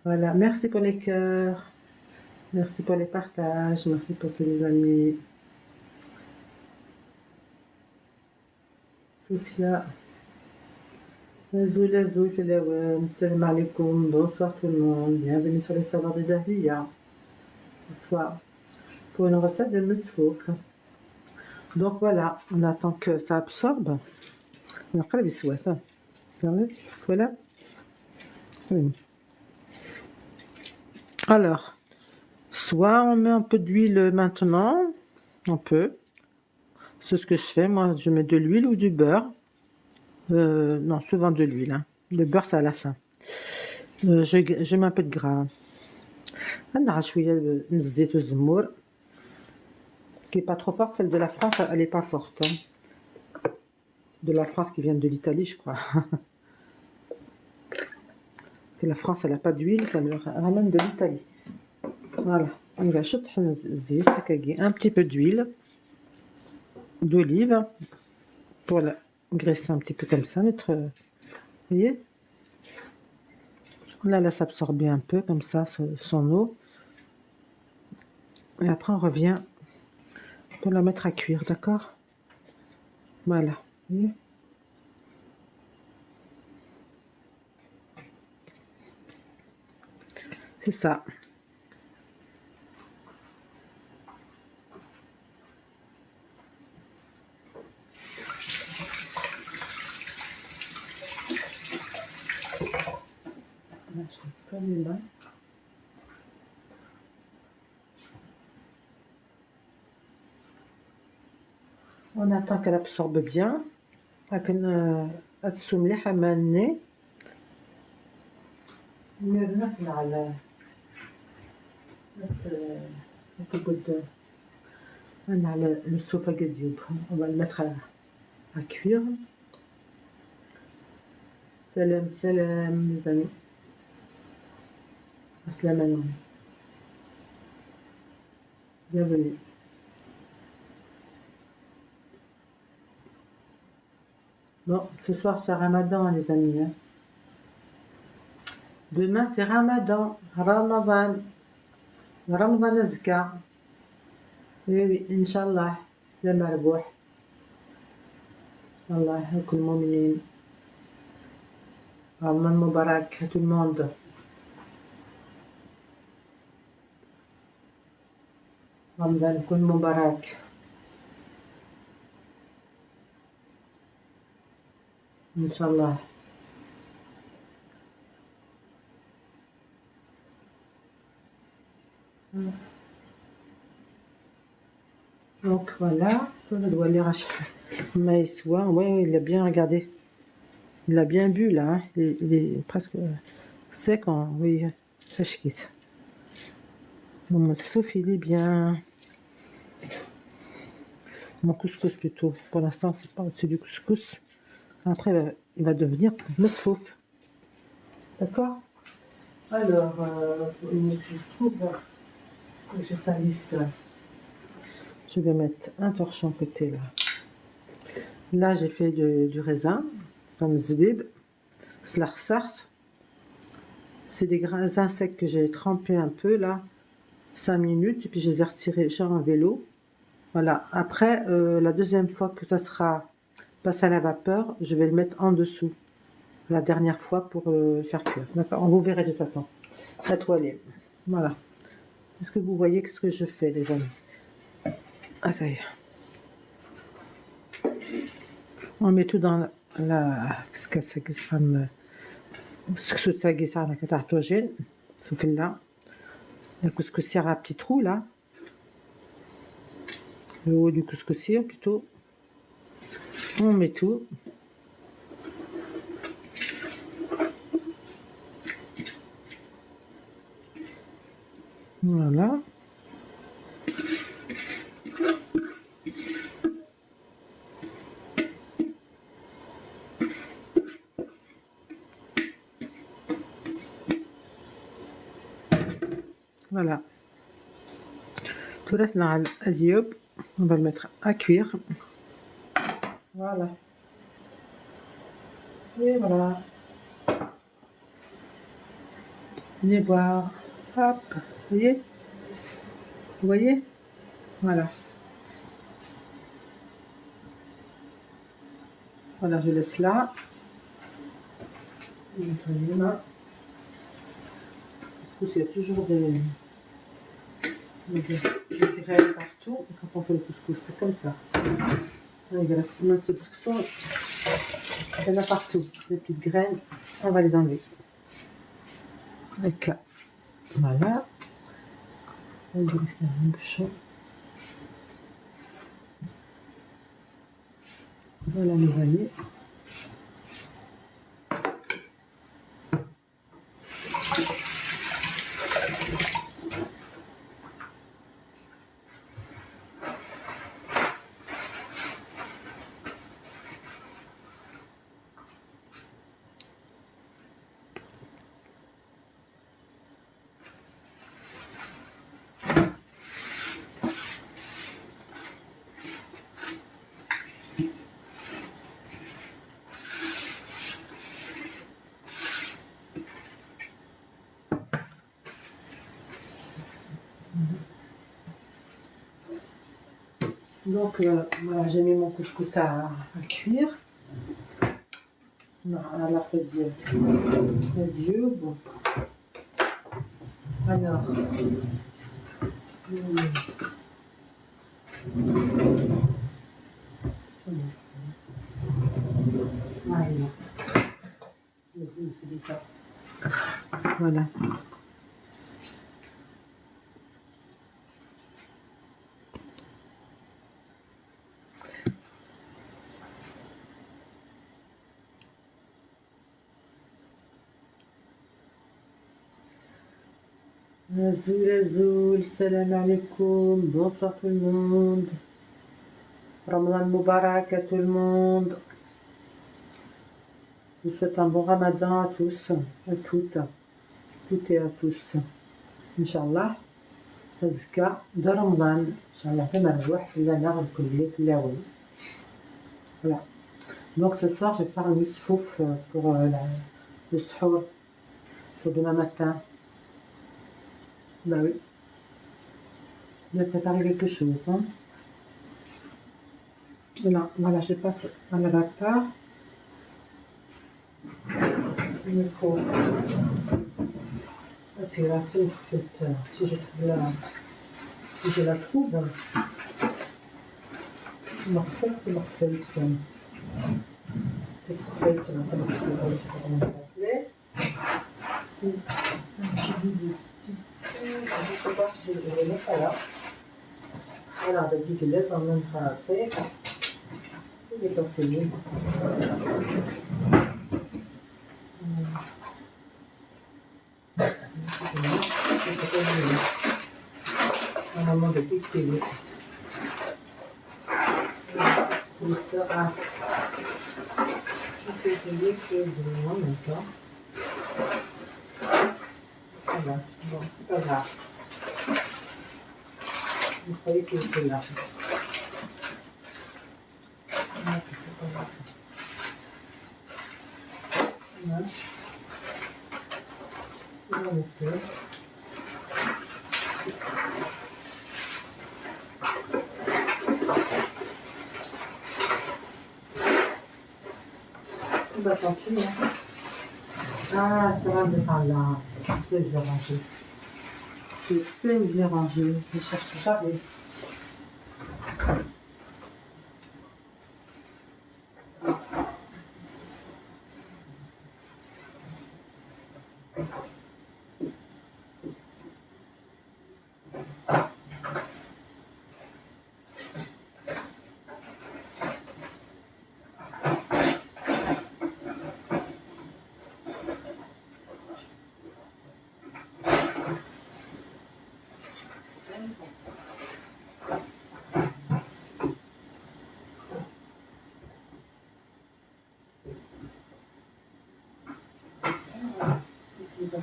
Voilà. Merci pour les cœurs. Merci pour les partages. Merci pour tous les amis. Sophia. Salam alaikum. Bonsoir tout le monde. Bienvenue sur les savoirs de Dahlia. Ce soir, pour une recette de mesfouf. Donc voilà, on attend que ça absorbe. Et après, la bisouette. Hein. Voilà. Oui. Alors, soit on met un peu d'huile maintenant. On peut. C'est ce que je fais. Moi, je mets de l'huile ou du beurre. Non, souvent de l'huile. Hein. Le beurre, c'est à la fin. Je mets un peu de gras. عندنا شوية من الزيت والزمور qui est pas trop forte. Celle de la France, elle est pas forte. Hein. De la France qui vient de l'Italie, je crois. Que la France, elle a pas d'huile, ça me ramène de l'Italie. Voilà. On va acheter un petit peu d'huile d'olive pour la graisser un petit peu comme ça. Vous voyez? Là, laisse absorber un peu comme ça son eau. Et après, on revient pour la mettre à cuire, d'accord? Voilà. Vous voyez? C'est ça. Là, je vais pas les mains. On attend qu'elle absorbe bien. لكن هتسو مليحة مالني نرمت على نقول على السوفة قد يوب. On va le mettre à cuire. Salam salam les amis. Assalamu alaikum. Bienvenue. Bon, ce soir c'est Ramadan les amis. Hein. Demain c'est Ramadan. Ramadan. Ramadan Azka. Oui, oui, Inch'Allah, le marboux. Inch'Allah, كل المؤمنين. Ramadan Moubarak à tout le monde. Ramadan كل مبارك. Inch'Allah. Donc voilà, je dois lire à Maïswa. Ouais, il a bien regardé. Il a bien bu là. Hein. Il est presque sec. Oui, ça je quitte. Mon souffle, il est bien. Mon couscous plutôt. Pour l'instant, c'est du couscous. Après, il va devenir mesfouf. D'accord. Alors, je trouve que je salisse. Je vais mettre un torchon côté là. Là, j'ai fait du raisin, comme zbib, slarsart. C'est des grains secs que j'ai trempés un peu là, 5 minutes, et puis je les ai retirés, j'ai enlevé l'eau. Voilà. Après, la deuxième fois que ça sera passé à la vapeur, je vais le mettre en dessous. La dernière fois pour faire cuire. D'accord. Vous verrez de toute façon. La toilette. Voilà. Est-ce que vous voyez ce que je fais, les amis? Ah, ça y est. On met tout dans la السكسوسة اللي تاع الطاجين سفلة la couscoussière à petit trou là, le haut du couscoussier plutôt. On met tout. Voilà. Voilà. Tout là, on va le mettre à cuire. Voilà. Et voilà. Venez voir. Hop. Vous voyez? Vous voyez? Voilà. Voilà, je laisse là. Je vais nettoyer les mains. Parce qu'il y a toujours des graines partout quand on fait le couscous. C'est comme ça. Il y en a partout. Les petites graines, on va les enlever. Donc, voilà. On va laisser un bouchon. Voilà les amis. Donc voilà, j'ai mis mon couscous à cuire. Non, alors Dieu. Dieu, bon. Alors. Voilà. Azoul, salam alaikum, bonsoir tout le monde. Ramadan Moubarak à tout le monde. Je vous souhaite un bon Ramadan à tous, à toutes et à tous. Inch'Allah, Azka de Ramadan. Inch'Allah, voilà. Donc ce soir, je vais faire un misfouf pour le suhour, pour demain matin. Bah oui. de préparer quelque chose. Hein. Voilà, je passe à la vapeur. Il me faut. C'est la seule frite. Si je la trouve, morceau, c'est morceau. C'est sorfait, c'est la frite. Si je ne sais pas si je vais le mettre là. Voilà, depuis que je laisse en même temps après. Il est passé. Normalement, depuis que c'est sera tout essayer que de en même temps. Voilà, bon, c'est pas grave. Il fallait que c'était là. Voilà, c'est pas grave. Voilà. C'est bon, le fait. Bah, tant pis, hein. Ah, ça va me faire là. Je sais, je vais ranger. Je sais où je l'ai rangé. Je cherche jamais.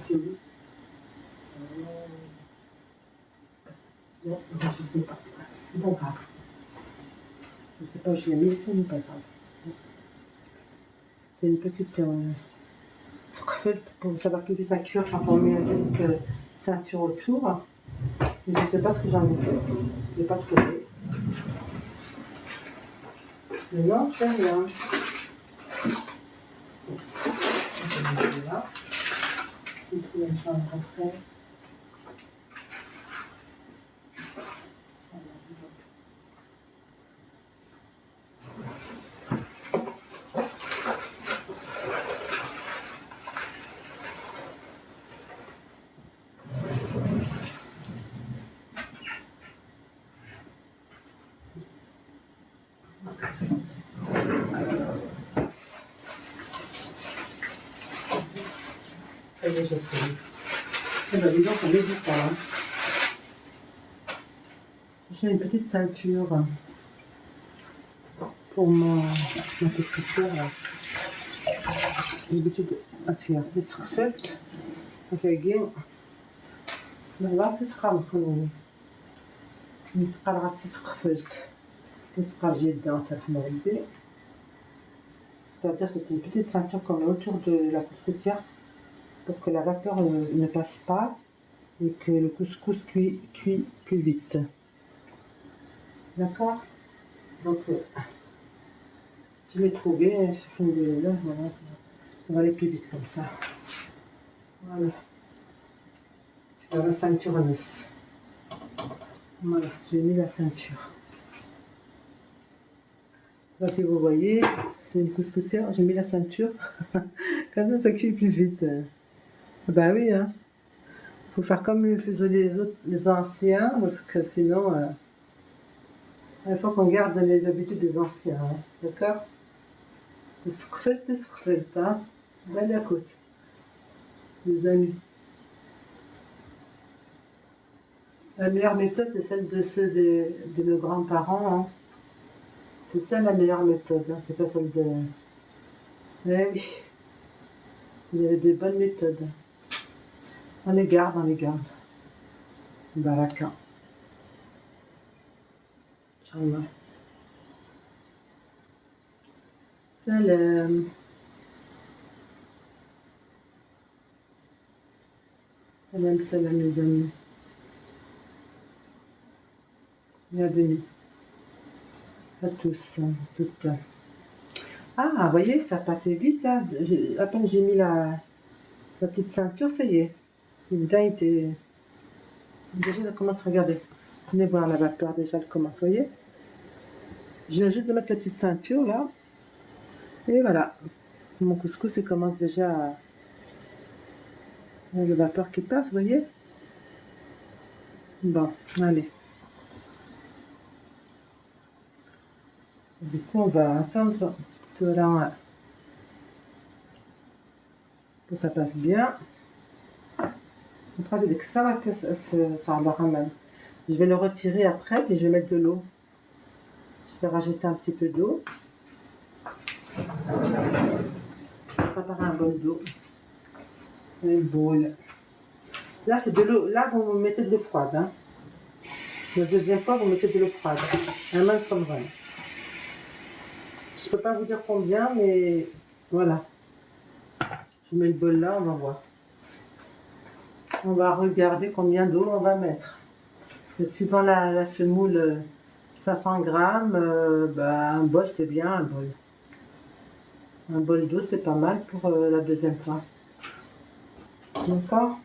C'est lui. Non, je sais pas. C'est pas grave. Je sais pas où je l'ai mis, c'est pas grave. C'est une petite fête pour savoir que c'est cuire quand on met une petite ceinture autour. Mais je sais pas ce que j'en ai fait. Je n'ai pas trouvé. Mais non, c'est rien. Là. Et puis la chambre après. Ça y est, j'ai trouvé. Eh bien, dis donc, on est du temps. Hein. J'ai une petite ceinture pour ma petite sœur. D'habitude, c'est surfaite. Kijk, بالله كتسقى مخلومي نتبقى راه تسقفلت كتسقى جدا ترحم ربي. C'est-à-dire c'est une petite ceinture qu'on met autour de la couscoussière pour que la vapeur ne passe pas et que le couscous cuit plus vite. D'accord. Donc je l'ai trouvé sur une de là, voilà, ça va aller plus vite comme ça. Voilà. C'est la ceinture à Nice. Voilà, j'ai mis la ceinture. Là, si vous voyez, c'est une couscoussière, j'ai mis la ceinture. Comme ça cuit plus vite. Bah oui, hein. Faut faire comme faisaient les anciens, parce que sinon, il faut qu'on garde les habitudes des anciens. Hein. D'accord. تسقفلت hein. Belle écoute. Les amis. La meilleure méthode, c'est celle de ceux de nos grands-parents. Hein. C'est ça la meilleure méthode, hein. C'est pas celle de... Eh oui, il y avait des bonnes méthodes. On les garde, on les garde. Baraka. Inch'Allah. Salam. Salam, salam les amis. Bienvenue à tous, toutes. Ah, vous voyez, ça passait vite. Hein. À peine j'ai mis la petite ceinture, ça y est. Le bain était... Déjà, ça commence à regarder. Venez voir la vapeur, déjà, elle commence, vous voyez. Je viens juste de mettre la petite ceinture, là. Et voilà. Mon couscous, il commence déjà à... Le vapeur qui passe, vous voyez. Bon, allez. Du coup, on va attendre que, là, que ça passe bien. Après, avec ça, là, que ça le ramène. Je vais le retirer après, puis je vais mettre de l'eau. Je vais rajouter un petit peu d'eau. Je vais préparer un bol d'eau. Un bol. Là, c'est de l'eau. Là, vous mettez de l'eau froide. Hein. La deuxième fois, vous mettez de l'eau froide. Un main de sombrane. Je ne peux pas vous dire combien, mais voilà. Je mets le bol là, on va voir. On va regarder combien d'eau on va mettre. C'est suivant la semoule 500 grammes, bah, un bol c'est bien, un bol. Un bol d'eau c'est pas mal pour la deuxième fois. D'accord.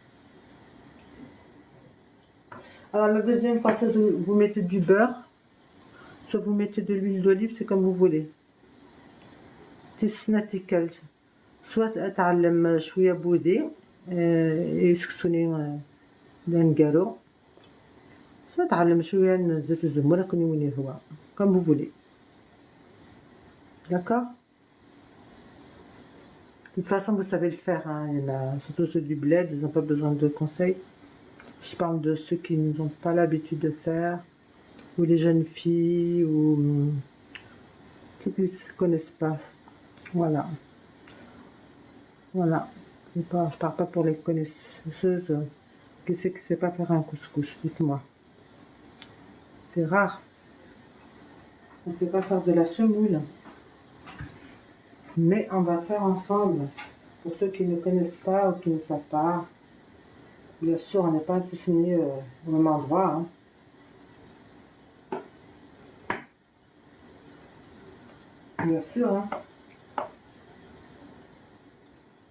Alors la deuxième fois, soit vous mettez du beurre, soit vous mettez de l'huile d'olive, c'est comme vous voulez. تسناتيكال soit أتعلم شوية بودي يسكسوني لنقالو soit أتعلم شوية زيت الزمور كون يولي هو comme vous voulez. D'accord. De toute façon, vous savez le faire, hein. Il y en a, surtout ceux du bled, ils n'ont pas besoin de conseils. Je parle de ceux qui n'ont pas l'habitude de faire, ou les jeunes filles, ou ceux qui ne se connaissent pas. Voilà. Voilà. Je parle pas pour les connaisseuses. Qui c'est qui ne sait pas faire un couscous? Dites-moi. C'est rare. On ne sait pas faire de la semoule. Mais on va faire ensemble. Pour ceux qui ne connaissent pas ou qui ne savent pas. Bien sûr, on n'est pas tous nés au même endroit. Hein. Bien sûr. Hein.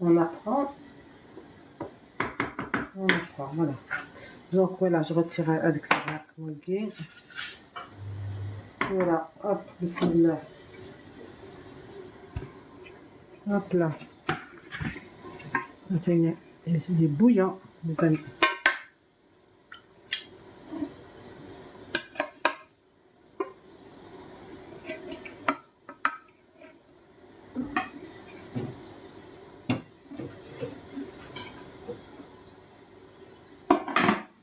On apprend. On apprend, voilà. Donc voilà, je retire avec ça. Voilà, hop, bismillah. Hop là. Il est bouillant, les amis.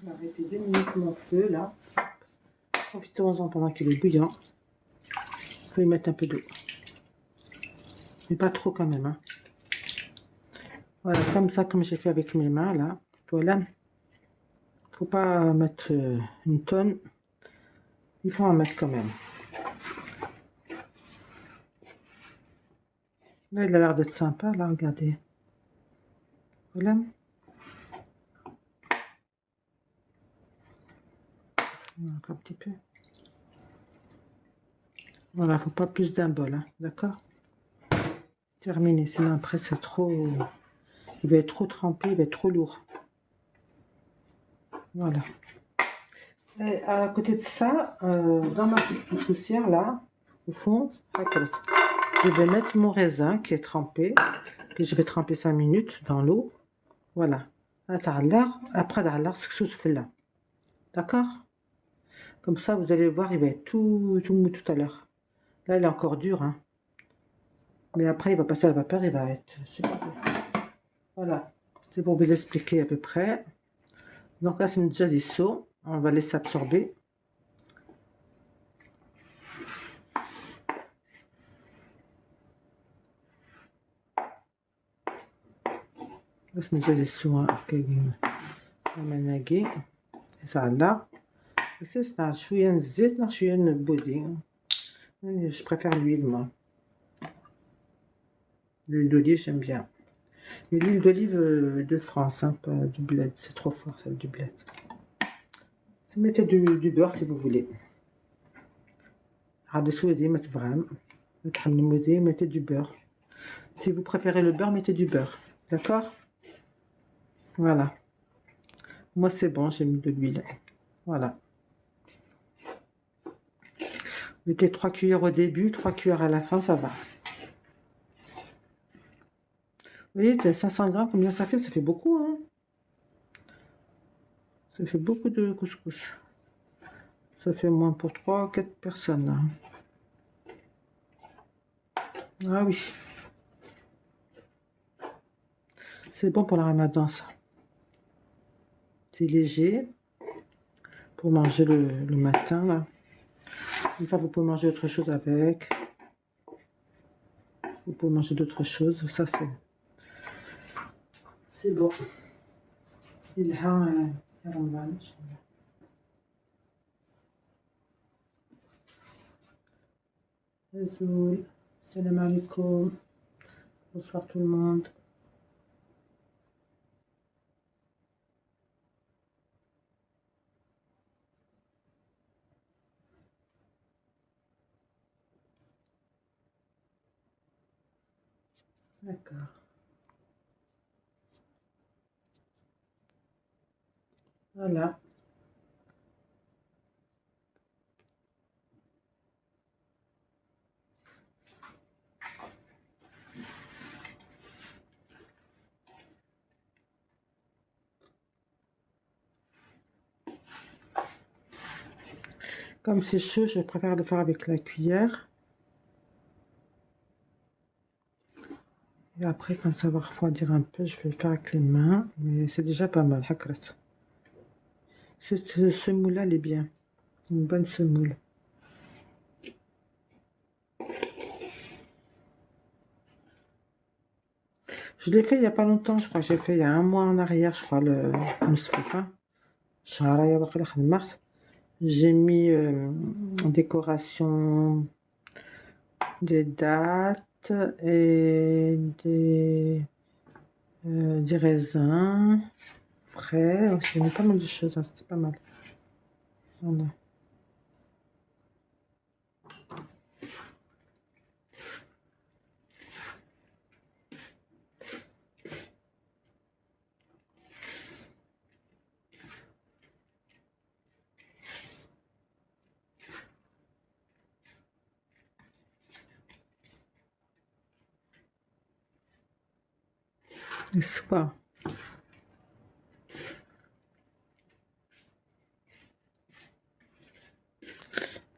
On va arrêter 2 minutes mon feu là. Profitons-en pendant qu'il est bouillant. Il faut y mettre un peu d'eau. Mais pas trop quand même. Hein. Voilà, comme ça, comme j'ai fait avec mes mains là. Voilà. Faut pas mettre une tonne. Il faut en mettre quand même. Là, il a l'air d'être sympa, là, regardez. Voilà. Encore un petit peu. Voilà, faut pas plus d'un bol, hein, d'accord? Terminé, sinon après c'est trop... Il va être trop trempé, il va être trop lourd. Voilà. Et à côté de ça, dans ma petite poussière là, au fond, je vais mettre mon raisin qui est trempé. Que je vais tremper 5 minutes dans l'eau. Voilà. Après, là. D'accord? Comme ça, vous allez voir, il va être tout mou tout à l'heure. Là, il est encore dur. Hein. Mais après, il va passer à la vapeur, il va être super dur. Voilà. C'est pour vous expliquer à peu près. Donc là, c'est déjà dissous. On va laisser absorber. بس نجلسوها هكا كما ناقي يسعلا بس ناخد شويه من الزيت ناخد شويه من البودين يعني je préfère l'huile moi l'huile d'olive j'aime bien mais l'huile d'olive de France hein, pas du bled c'est trop fort celle du bled vous mettez du beurre si vous voulez Mettez du beurre. Si vous préférez le beurre, mettez du beurre. D'accord? Voilà. Moi, c'est bon, j'ai mis de l'huile. Voilà. Mettez 3 cuillères au début, 3 cuillères à la fin, ça va. Vous voyez, 500 grammes, combien ça fait? Ça fait beaucoup, hein? Ça fait beaucoup de couscous. Ça fait moins pour 3 ou 4 personnes, là. Ah oui. C'est bon pour le ramadan, ça. C'est léger. Pour manger le matin, là. Une fois, vous pouvez manger autre chose avec. Vous pouvez manger d'autres choses. Ça, c'est bon. Il y a Ramadan. Bonjour. Salam alaikum. Bonsoir tout le monde. D'accord. Voilà. Comme c'est chaud, je préfère le faire avec la cuillère. Et après, quand ça va refroidir un peu, je vais le faire avec les mains. Mais c'est déjà pas mal, hakrat. Cette semoule-là, elle est bien. Une bonne semoule. Je l'ai fait il n'y a pas longtemps, je crois que j'ai fait il y a un mois en arrière, je crois, le Mousfoufa. J'ai mis en décoration des dattes et des raisins frais. J'ai mis pas mal de choses, hein, c'était pas mal. Voilà. Le soir.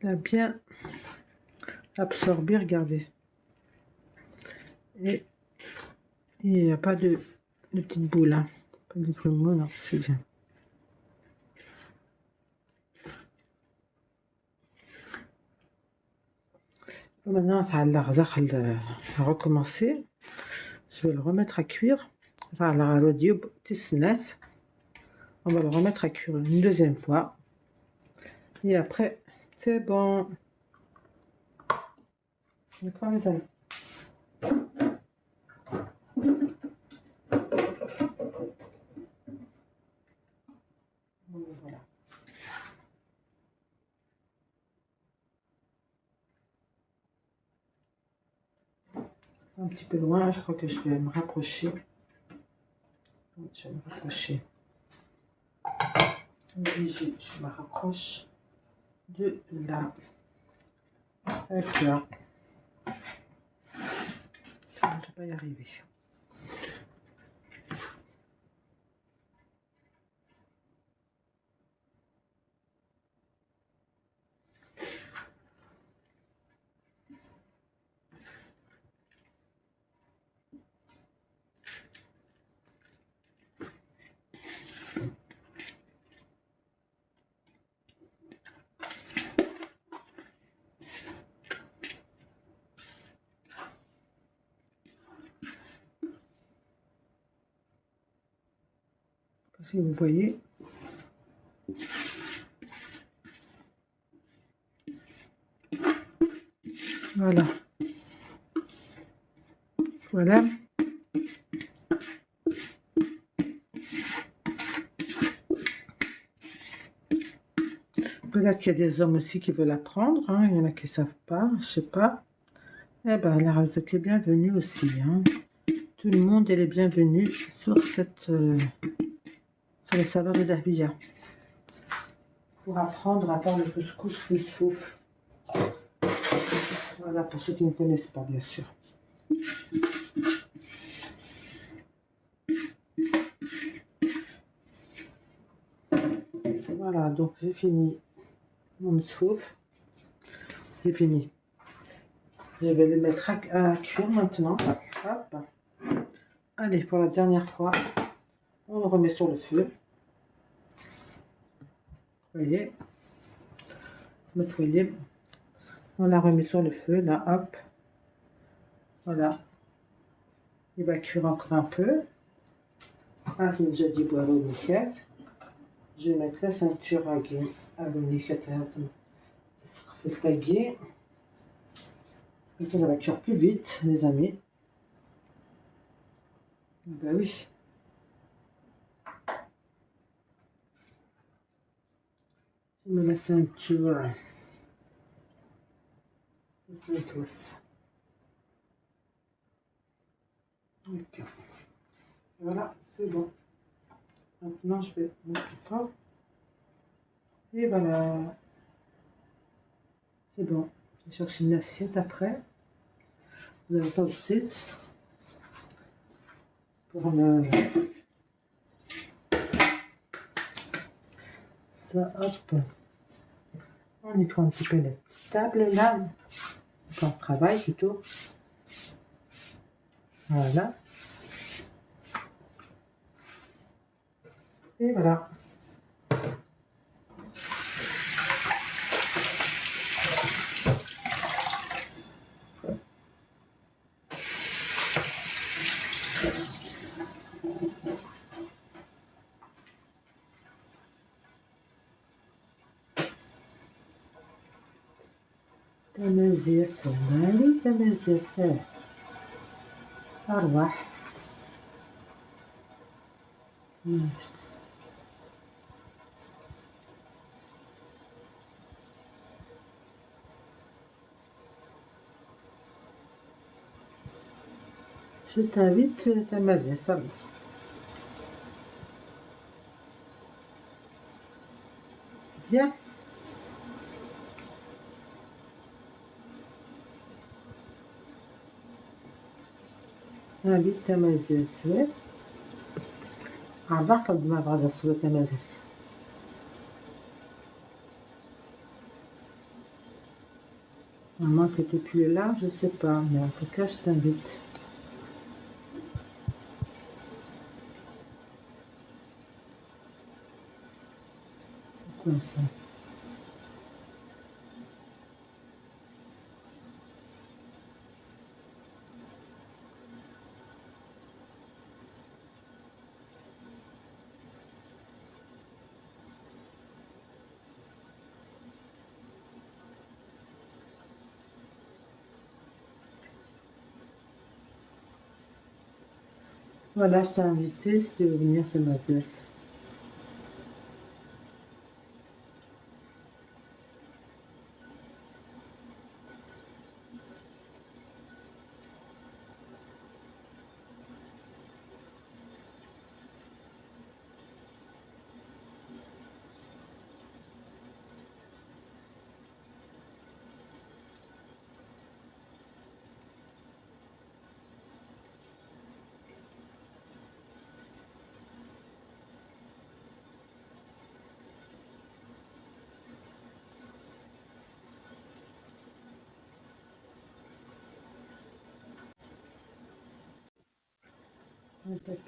Il a bien absorbé, regardez. Et il n'y a pas de petites boules, hein. Pas de grumeaux, non, c'est bien. Maintenant, ça a recommencé. Je vais le remettre à cuire. On va le remettre à cuire une deuxième fois. Et après, c'est bon. D'accord, les amis. Voilà. Un petit peu loin, je crois que je vais me rapprocher. Je vais me rapprocher. Je me rapproche de là. Hop là. Je ne vais pas y arriver. Si vous voyez. Voilà. Voilà. Peut-être qu'il y a des hommes aussi qui veulent apprendre, hein. Il y en a qui ne savent pas, je sais pas. Eh ben, la recette est bienvenue aussi, hein. Tout le monde est les bienvenus sur sur les saveurs de Dahbiya. Pour apprendre à faire le couscous fouf. Voilà, pour ceux qui ne connaissent pas, bien sûr. Voilà, donc j'ai fini mon souf. J'ai fini. Je vais le mettre à cuire maintenant. Hop. Allez, pour la dernière fois, on le remet sur le feu. Vous voyez, notre olive. On la remet sur le feu, là, hop. Voilà. Il va cuire encore un peu. Ah, j'ai déjà dit boire au niket. Je vais mettre la ceinture à l'oniket. Ça fait taguer. Ça va cuire plus vite, les amis. Ben oui. Je mets la ceinture. La ceinture. Ok. Voilà, c'est bon. Maintenant, je vais mettre plus fort. Et voilà. C'est bon. Je vais chercher une assiette après. Vous avez tout de suite. Pour le... Ça, hop. On nettoie un petit peu la table là. Quand on travaille plutôt. Voilà. Et voilà. تمازيغ مالي تمازيغ أرواح Je t'invite تمازيغ صبر Viens. invite تمازيغ عباك قد ما بعد الصلاة تمازيغ À moins que tu n'es plus là, je sais pas, mais en tout cas, je t'invite. Pourquoi ça? Voilà, je t'ai invité si tu veux venir faire ma zeste. Impec.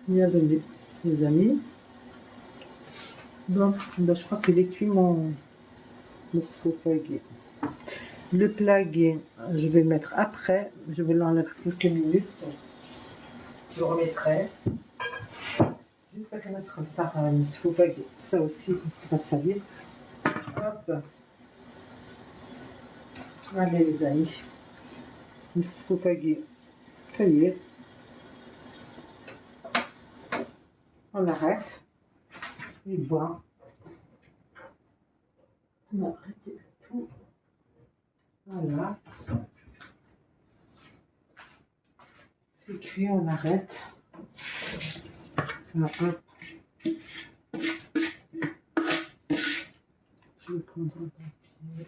Bien donné, les amis. Bon, ben, je crois qu'il est cuit mon sphaufagé. Le plagué, je vais le mettre après. Je vais l'enlever quelques minutes. Je le remettrai. Juste à qu'on se repart le sphaufagé. Ça aussi, on va salir. Hop. Allez les amis. Le sphaufagé. Ça y est. On arrête. Et voilà. On va arrêter tout. Voilà. C'est cuit, on arrête. Ça, hop. Je vais prendre un papier.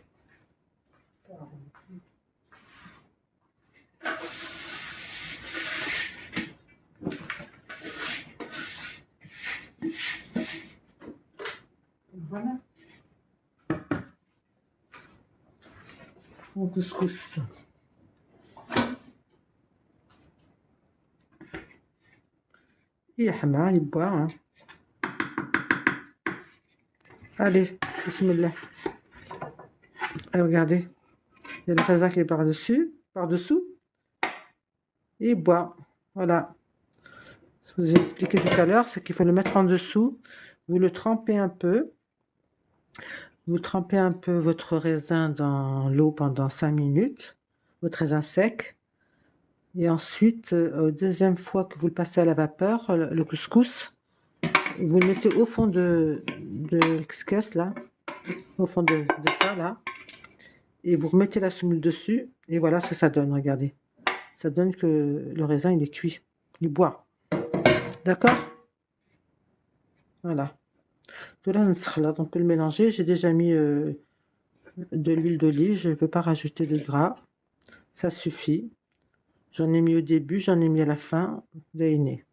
Voilà. Mon couscous. Il حمار, il boit. Hein. Allez, bismillah. Et regardez, il y a le raisin qui est par-dessus, par-dessous. Et il boit. Voilà. Ce que j'ai expliqué tout à l'heure, c'est qu'il faut le mettre en dessous. Vous le trempez un peu. Vous trempez un peu votre raisin dans l'eau pendant 5 minutes. Votre raisin sec. Et ensuite, deuxième fois que vous le passez à la vapeur, le couscous, vous le mettez au fond de ce caisse là, au fond de ça là, et vous remettez la semoule dessus, et voilà ce que ça donne, regardez. Ça donne que le raisin il est cuit, il boit. D'accord? Voilà. Tout là, on peut le mélanger. J'ai déjà mis de l'huile d'olive, je ne veux pas rajouter de gras, ça suffit. J'en ai mis au début, j'en ai mis à la fin, d'aïné.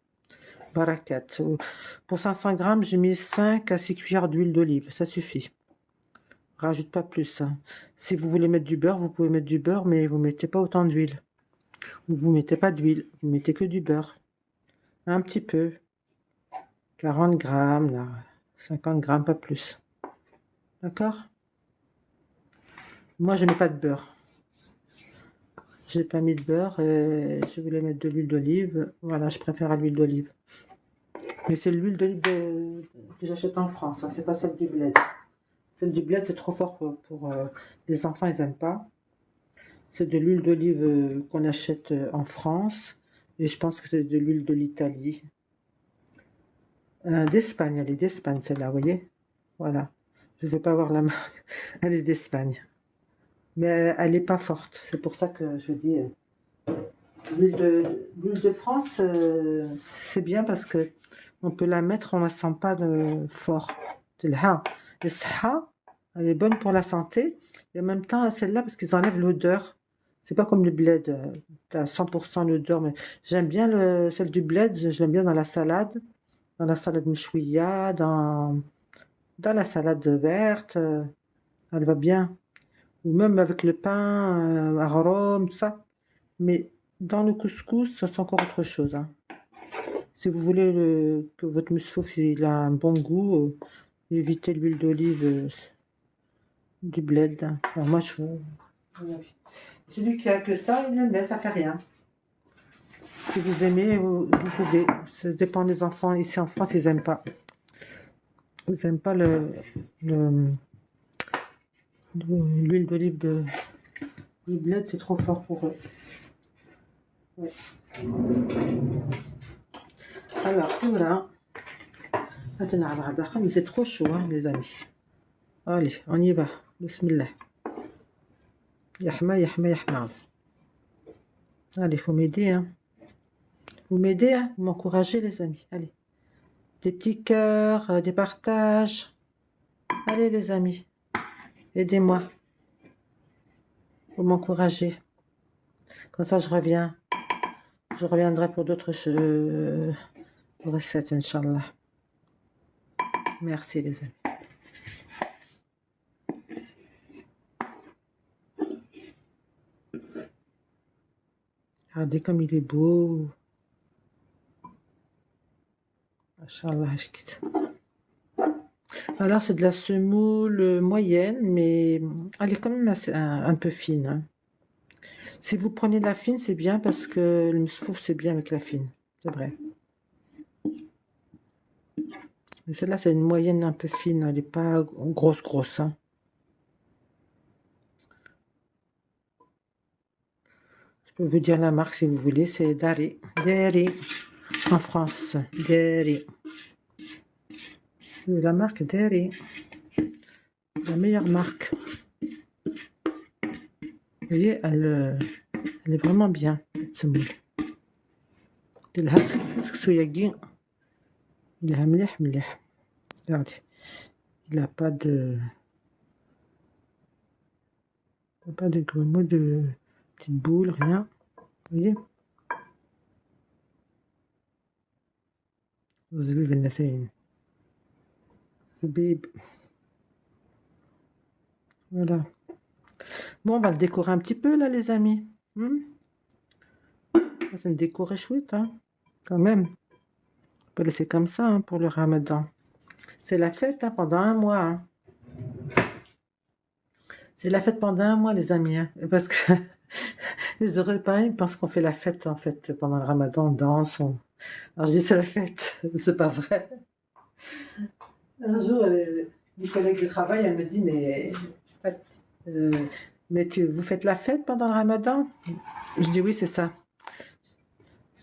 Barakat. Pour 500 grammes, j'ai mis 5 à 6 cuillères d'huile d'olive, ça suffit. Rajoute pas plus. Hein. Si vous voulez mettre du beurre, vous pouvez mettre du beurre, mais vous mettez pas autant d'huile. Ou vous mettez pas d'huile, vous mettez que du beurre. Un petit peu. 40 grammes, là. 50 grammes, pas plus. D'accord? Moi, je mets pas de beurre. J'ai pas mis de beurre et je voulais mettre de l'huile d'olive. Voilà, je préfère à l'huile d'olive. Mais c'est l'huile d'olive que j'achète en France, hein, c'est pas celle du bled. Celle du bled, c'est trop fort pour les enfants, ils aiment pas. C'est de l'huile d'olive qu'on achète en France. Et je pense que c'est de l'huile de l'Italie. D'Espagne, elle est d'Espagne celle-là, vous voyez? Voilà. Je ne veux pas voir la marque. Elle est d'Espagne. Mais elle n'est pas forte. C'est pour ça que je dis... l'huile de France, c'est bien parce que on peut la mettre, on ne la sent pas fort. C'est le ha. Le sha, elle est bonne pour la santé. Et en même temps, celle-là, parce qu'ils enlèvent l'odeur. C'est pas comme le bled, tu as 100% l'odeur. Mais j'aime bien celle du bled, je l'aime bien dans la salade. Dans la salade mouchouia, dans la salade verte. Elle va bien. Ou même avec le pain, à Rome, tout ça. Mais dans le couscous, c'est encore autre chose. Hein. Si vous voulez que votre moussouf il a un bon goût, évitez l'huile d'olive du bled. Hein. Alors moi, celui qui a que ça, il le met, ça fait rien. Si vous aimez, vous pouvez. Ça dépend des enfants. Ici en France, ils n'aiment pas. Ils n'aiment pas l'huile d'olive du bled, c'est trop fort pour eux. Ouais. Alors, voilà. Mais c'est trop chaud, hein, les amis. Allez, on y va. Bismillah. Yahma, yahma, yahma. Allez, faut m'aider, hein. Vous m'aidez, hein, vous m'encouragez, les amis. Allez. Des petits cœurs, des partages. Allez, les amis. Aidez-moi. Vous m'encouragez. Comme ça, je reviens. Je reviendrai pour d'autres recettes, Inch'Allah. Merci, les amis. Regardez comme il est beau. Inch'Allah, je quitte. Alors, c'est de la semoule moyenne, mais elle est quand même un peu fine, hein. Si vous prenez de la fine, c'est bien parce que le msfouf, c'est bien avec la fine. C'est vrai. Mais celle-là, c'est une moyenne un peu fine. Elle n'est pas grosse, hein. Je peux vous dire la marque si vous voulez. C'est Dari. Dari. En France. Dari. La marque Dari. La meilleure marque. Vous voyez, elle est vraiment bien, cette semoule. Il est مليح. Regardez. Il n'a pas de grumeaux, de petites boules, rien. Vous voyez? زبيب النثاين. زبيب. Voilà. Bon, on va le décorer un petit peu, là, les amis. C'est une décorée chouette, hein, quand même. On peut laisser comme ça, hein, pour le ramadan. C'est la fête, hein, pendant un mois, hein. C'est la fête pendant un mois, les amis, hein, parce que les Européens, ils pensent qu'on fait la fête, en fait, pendant le ramadan, on danse. Alors, je dis, c'est la fête. C'est pas vrai. Un jour, une collègue de travail, elle me dit, mais vous faites la fête pendant le ramadan? Je dis, oui, c'est ça.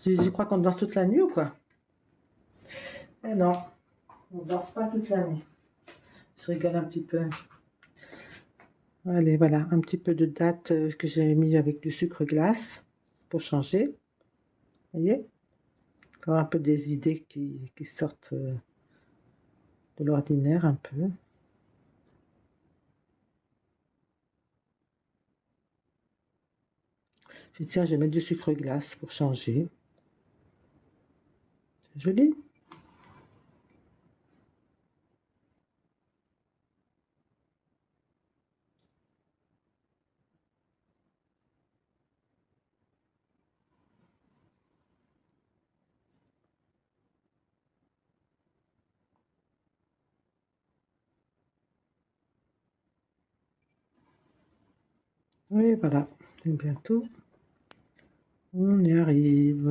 Je crois qu'on danse toute la nuit ou quoi? Eh non, on danse pas toute la nuit. Je rigole un petit peu. Allez, voilà, un petit peu de date que j'ai mis avec du sucre glace pour changer. Vous voyez? Encore un peu des idées qui sortent de l'ordinaire un peu. Tiens, je vais mettre du sucre glace pour changer. C'est joli. Oui, voilà. Et bientôt, on y arrive.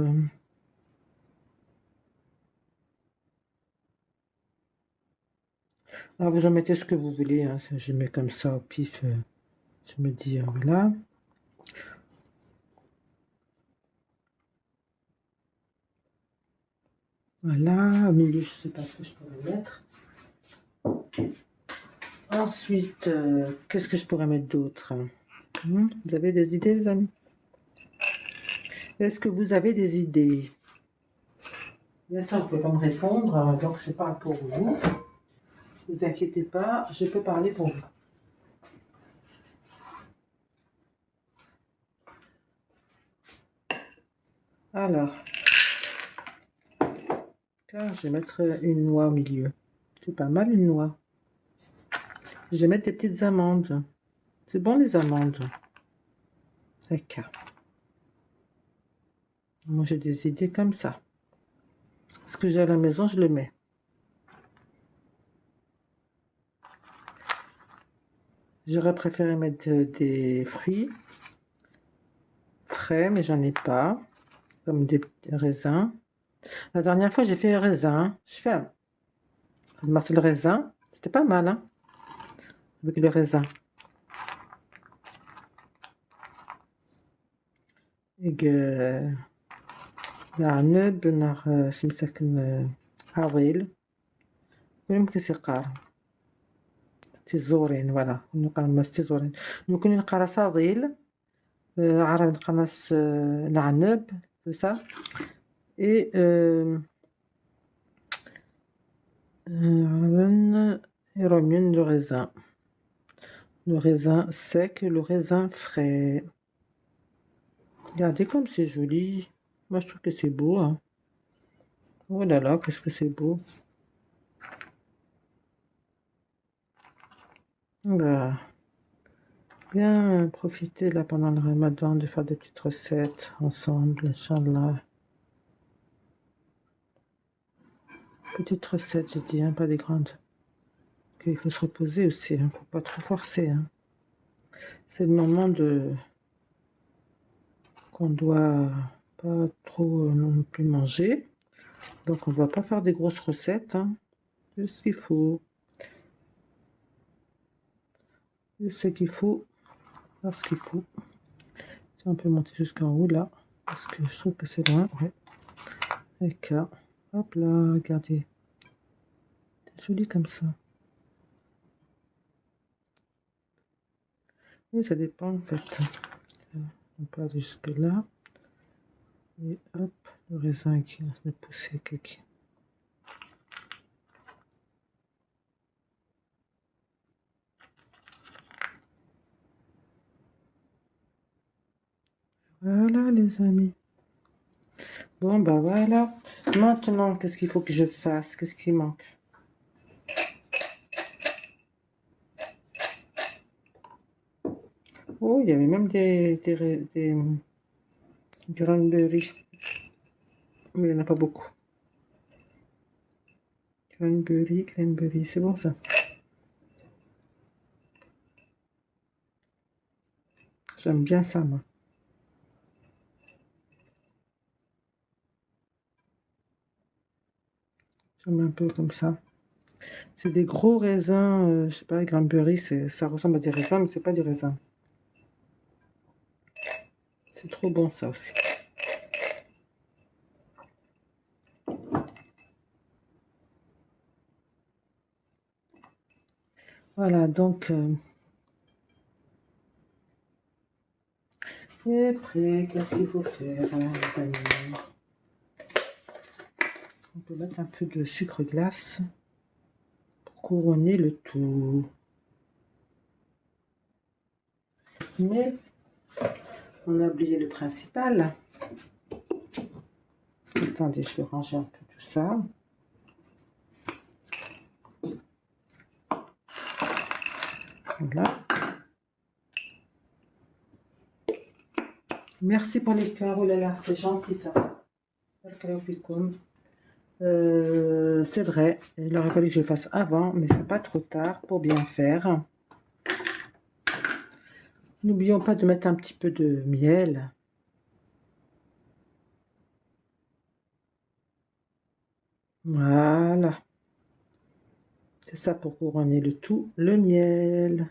Alors, vous en mettez ce que vous voulez, hein. Je mets comme ça au pif. Je me dis, voilà. Voilà, au milieu, je ne sais pas ce que je pourrais mettre. Ensuite, qu'est-ce que je pourrais mettre d'autre? Vous avez des idées, les amis? Est-ce que vous avez des idées? Bien sûr, vous ne pouvez pas me répondre, donc je parle pour vous. Ne vous inquiétez pas, je peux parler pour vous. Alors, là, je vais mettre une noix au milieu. C'est pas mal, une noix. Je vais mettre des petites amandes. C'est bon, les amandes. D'accord. Moi, j'ai des idées comme ça. Ce que j'ai à la maison, je le mets. J'aurais préféré mettre des fruits frais, mais j'en ai pas. Comme des raisins. La dernière fois, j'ai fait raisin. Je fais un le raisin. C'était pas mal, hein, avec le raisin. العنب نار سمسكن عضيل ويمكن سيقار تيزورين فوالا نقرمس تيزورين يمكن نقرص عضيل عرب نقرمس العنب ça et le raisin sec et le raisin frais. Regardez comme c'est joli. Moi, je trouve que c'est beau, hein. Oh là là, qu'est-ce que c'est beau. Bah, bien profiter là pendant le ramadan de faire des petites recettes ensemble, Inch'Allah. Petite recette, j'ai dit, hein, pas des grandes. Il faut se reposer aussi, hein, faut pas trop forcer. Hein. C'est le moment qu'on doit pas trop non plus manger. Donc on va pas faire des grosses recettes. Hein. Juste ce qu'il faut. Juste ce qu'il faut. Faire ce qu'il faut. Si on peut monter jusqu'en haut là. Parce que je trouve que c'est loin. Ouais. Et là. Hop là, regardez. C'est joli comme ça. Et ça dépend en fait. On peut aller jusque là. Et hop, le raisin qui vient de pousser quelque. Voilà les amis. Bon bah voilà. Maintenant, qu'est-ce qu'il faut que je fasse? Qu'est-ce qui manque? Oh, il y avait même des cranberries. Mais il n'y en a pas beaucoup. Cranberry, c'est bon ça. J'aime bien ça, moi. J'aime un peu comme ça. C'est des gros raisins, je sais pas, les cranberries, ça ressemble à des raisins, mais c'est pas des raisins. C'est trop bon ça aussi. Voilà, donc... et après, qu'est-ce qu'il faut faire, hein, les amis? On peut mettre un peu de sucre glace pour couronner le tout. Mais on a oublié le principal. Attendez, je vais ranger un peu tout ça. Voilà. Merci pour les cœurs. Oh là là, c'est gentil ça. C'est vrai, il aurait fallu que je le fasse avant, mais c'est pas trop tard pour bien faire. N'oublions pas de mettre un petit peu de miel. Voilà. C'est ça pour couronner le tout, le miel.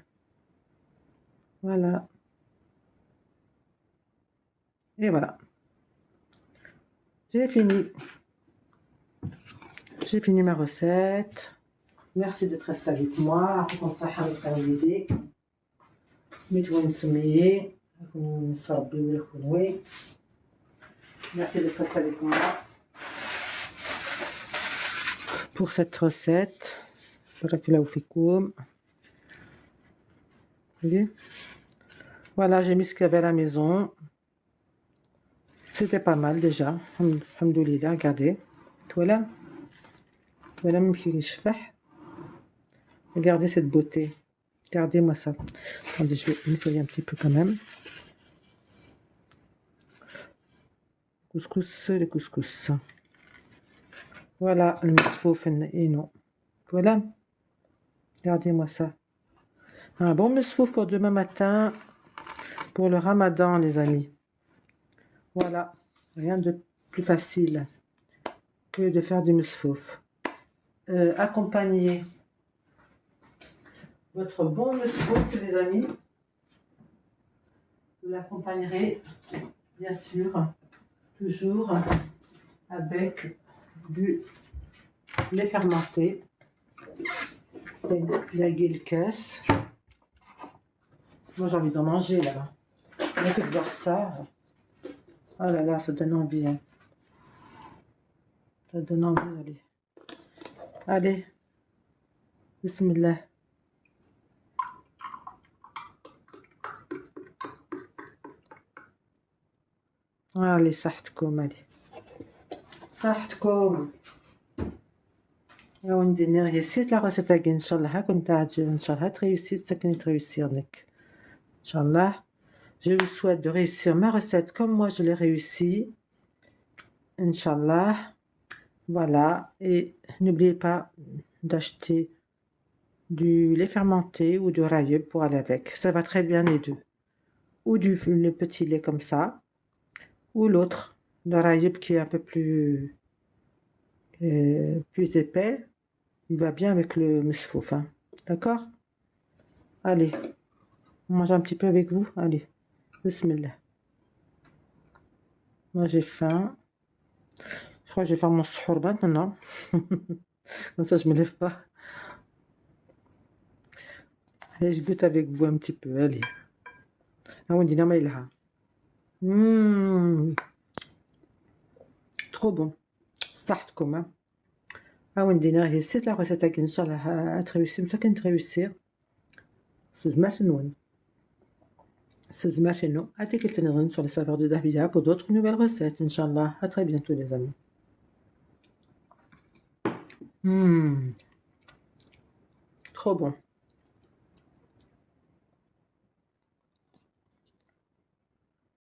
Voilà. Et voilà. J'ai fini. J'ai fini ma recette. Merci d'être resté avec moi. Merci d'être resté avec moi pour cette recette. Voilà, j'ai mis ce qu'il y avait à la maison. C'était pas mal déjà. Alhamdoulilah, regardez. Voilà. Voilà, même qui est. Regardez cette beauté. Regardez-moi ça. Attendez, je vais nettoyer un petit peu quand même. Couscous, le couscous. Voilà, le misfouf et non. Voilà. Regardez-moi ça. Un bon misfouf pour demain matin, pour le ramadan, les amis. Voilà. Rien de plus facile que de faire du misfouf. Accompagnez votre bon misfouf, les amis. Vous l'accompagnerez, bien sûr, toujours avec du lait fermenté, la guilcasse. Moi, j'ai envie d'en manger, là. Arrêtez de voir ça. Oh là là, ça donne envie. Hein. Ça donne envie, allez. Allez. Bismillah. Allez, صحتكم allez. صحتكم. وندير réussite la recette again, Inch'Allah. كنت تعجب, Inch'Allah. Réussite, ça كنت réussir, Nick. Inch'Allah. Je vous souhaite de réussir ma recette comme moi je l'ai réussi. Inch'Allah. Voilà, et n'oubliez pas d'acheter du lait fermenté ou du raïeb pour aller avec. Ça va très bien les deux. Ou le petit lait comme ça, ou l'autre, le raïeb qui est un peu plus épais. Il va bien avec le mesfouf, hein. D'accord? Allez, on mange un petit peu avec vous. Allez, bismillah. Moi j'ai faim. Je crois que je vais faire mon suhour maintenant. Comme ça je me lève pas. Allez, je goûte avec vous un petit peu. Allez. Ah, on dit non, mais il a. Trop bon. صحتكم hein. Ah, on dit non, c'est la recette à Inch'Allah à réussir. Ça qu'à réussir. C'est zmafinoun. C'est zmafino. À tes quelques sur les saveurs de Dahlia pour d'autres nouvelles recettes. Inch'Allah. À très bientôt, les amis. Trop bon.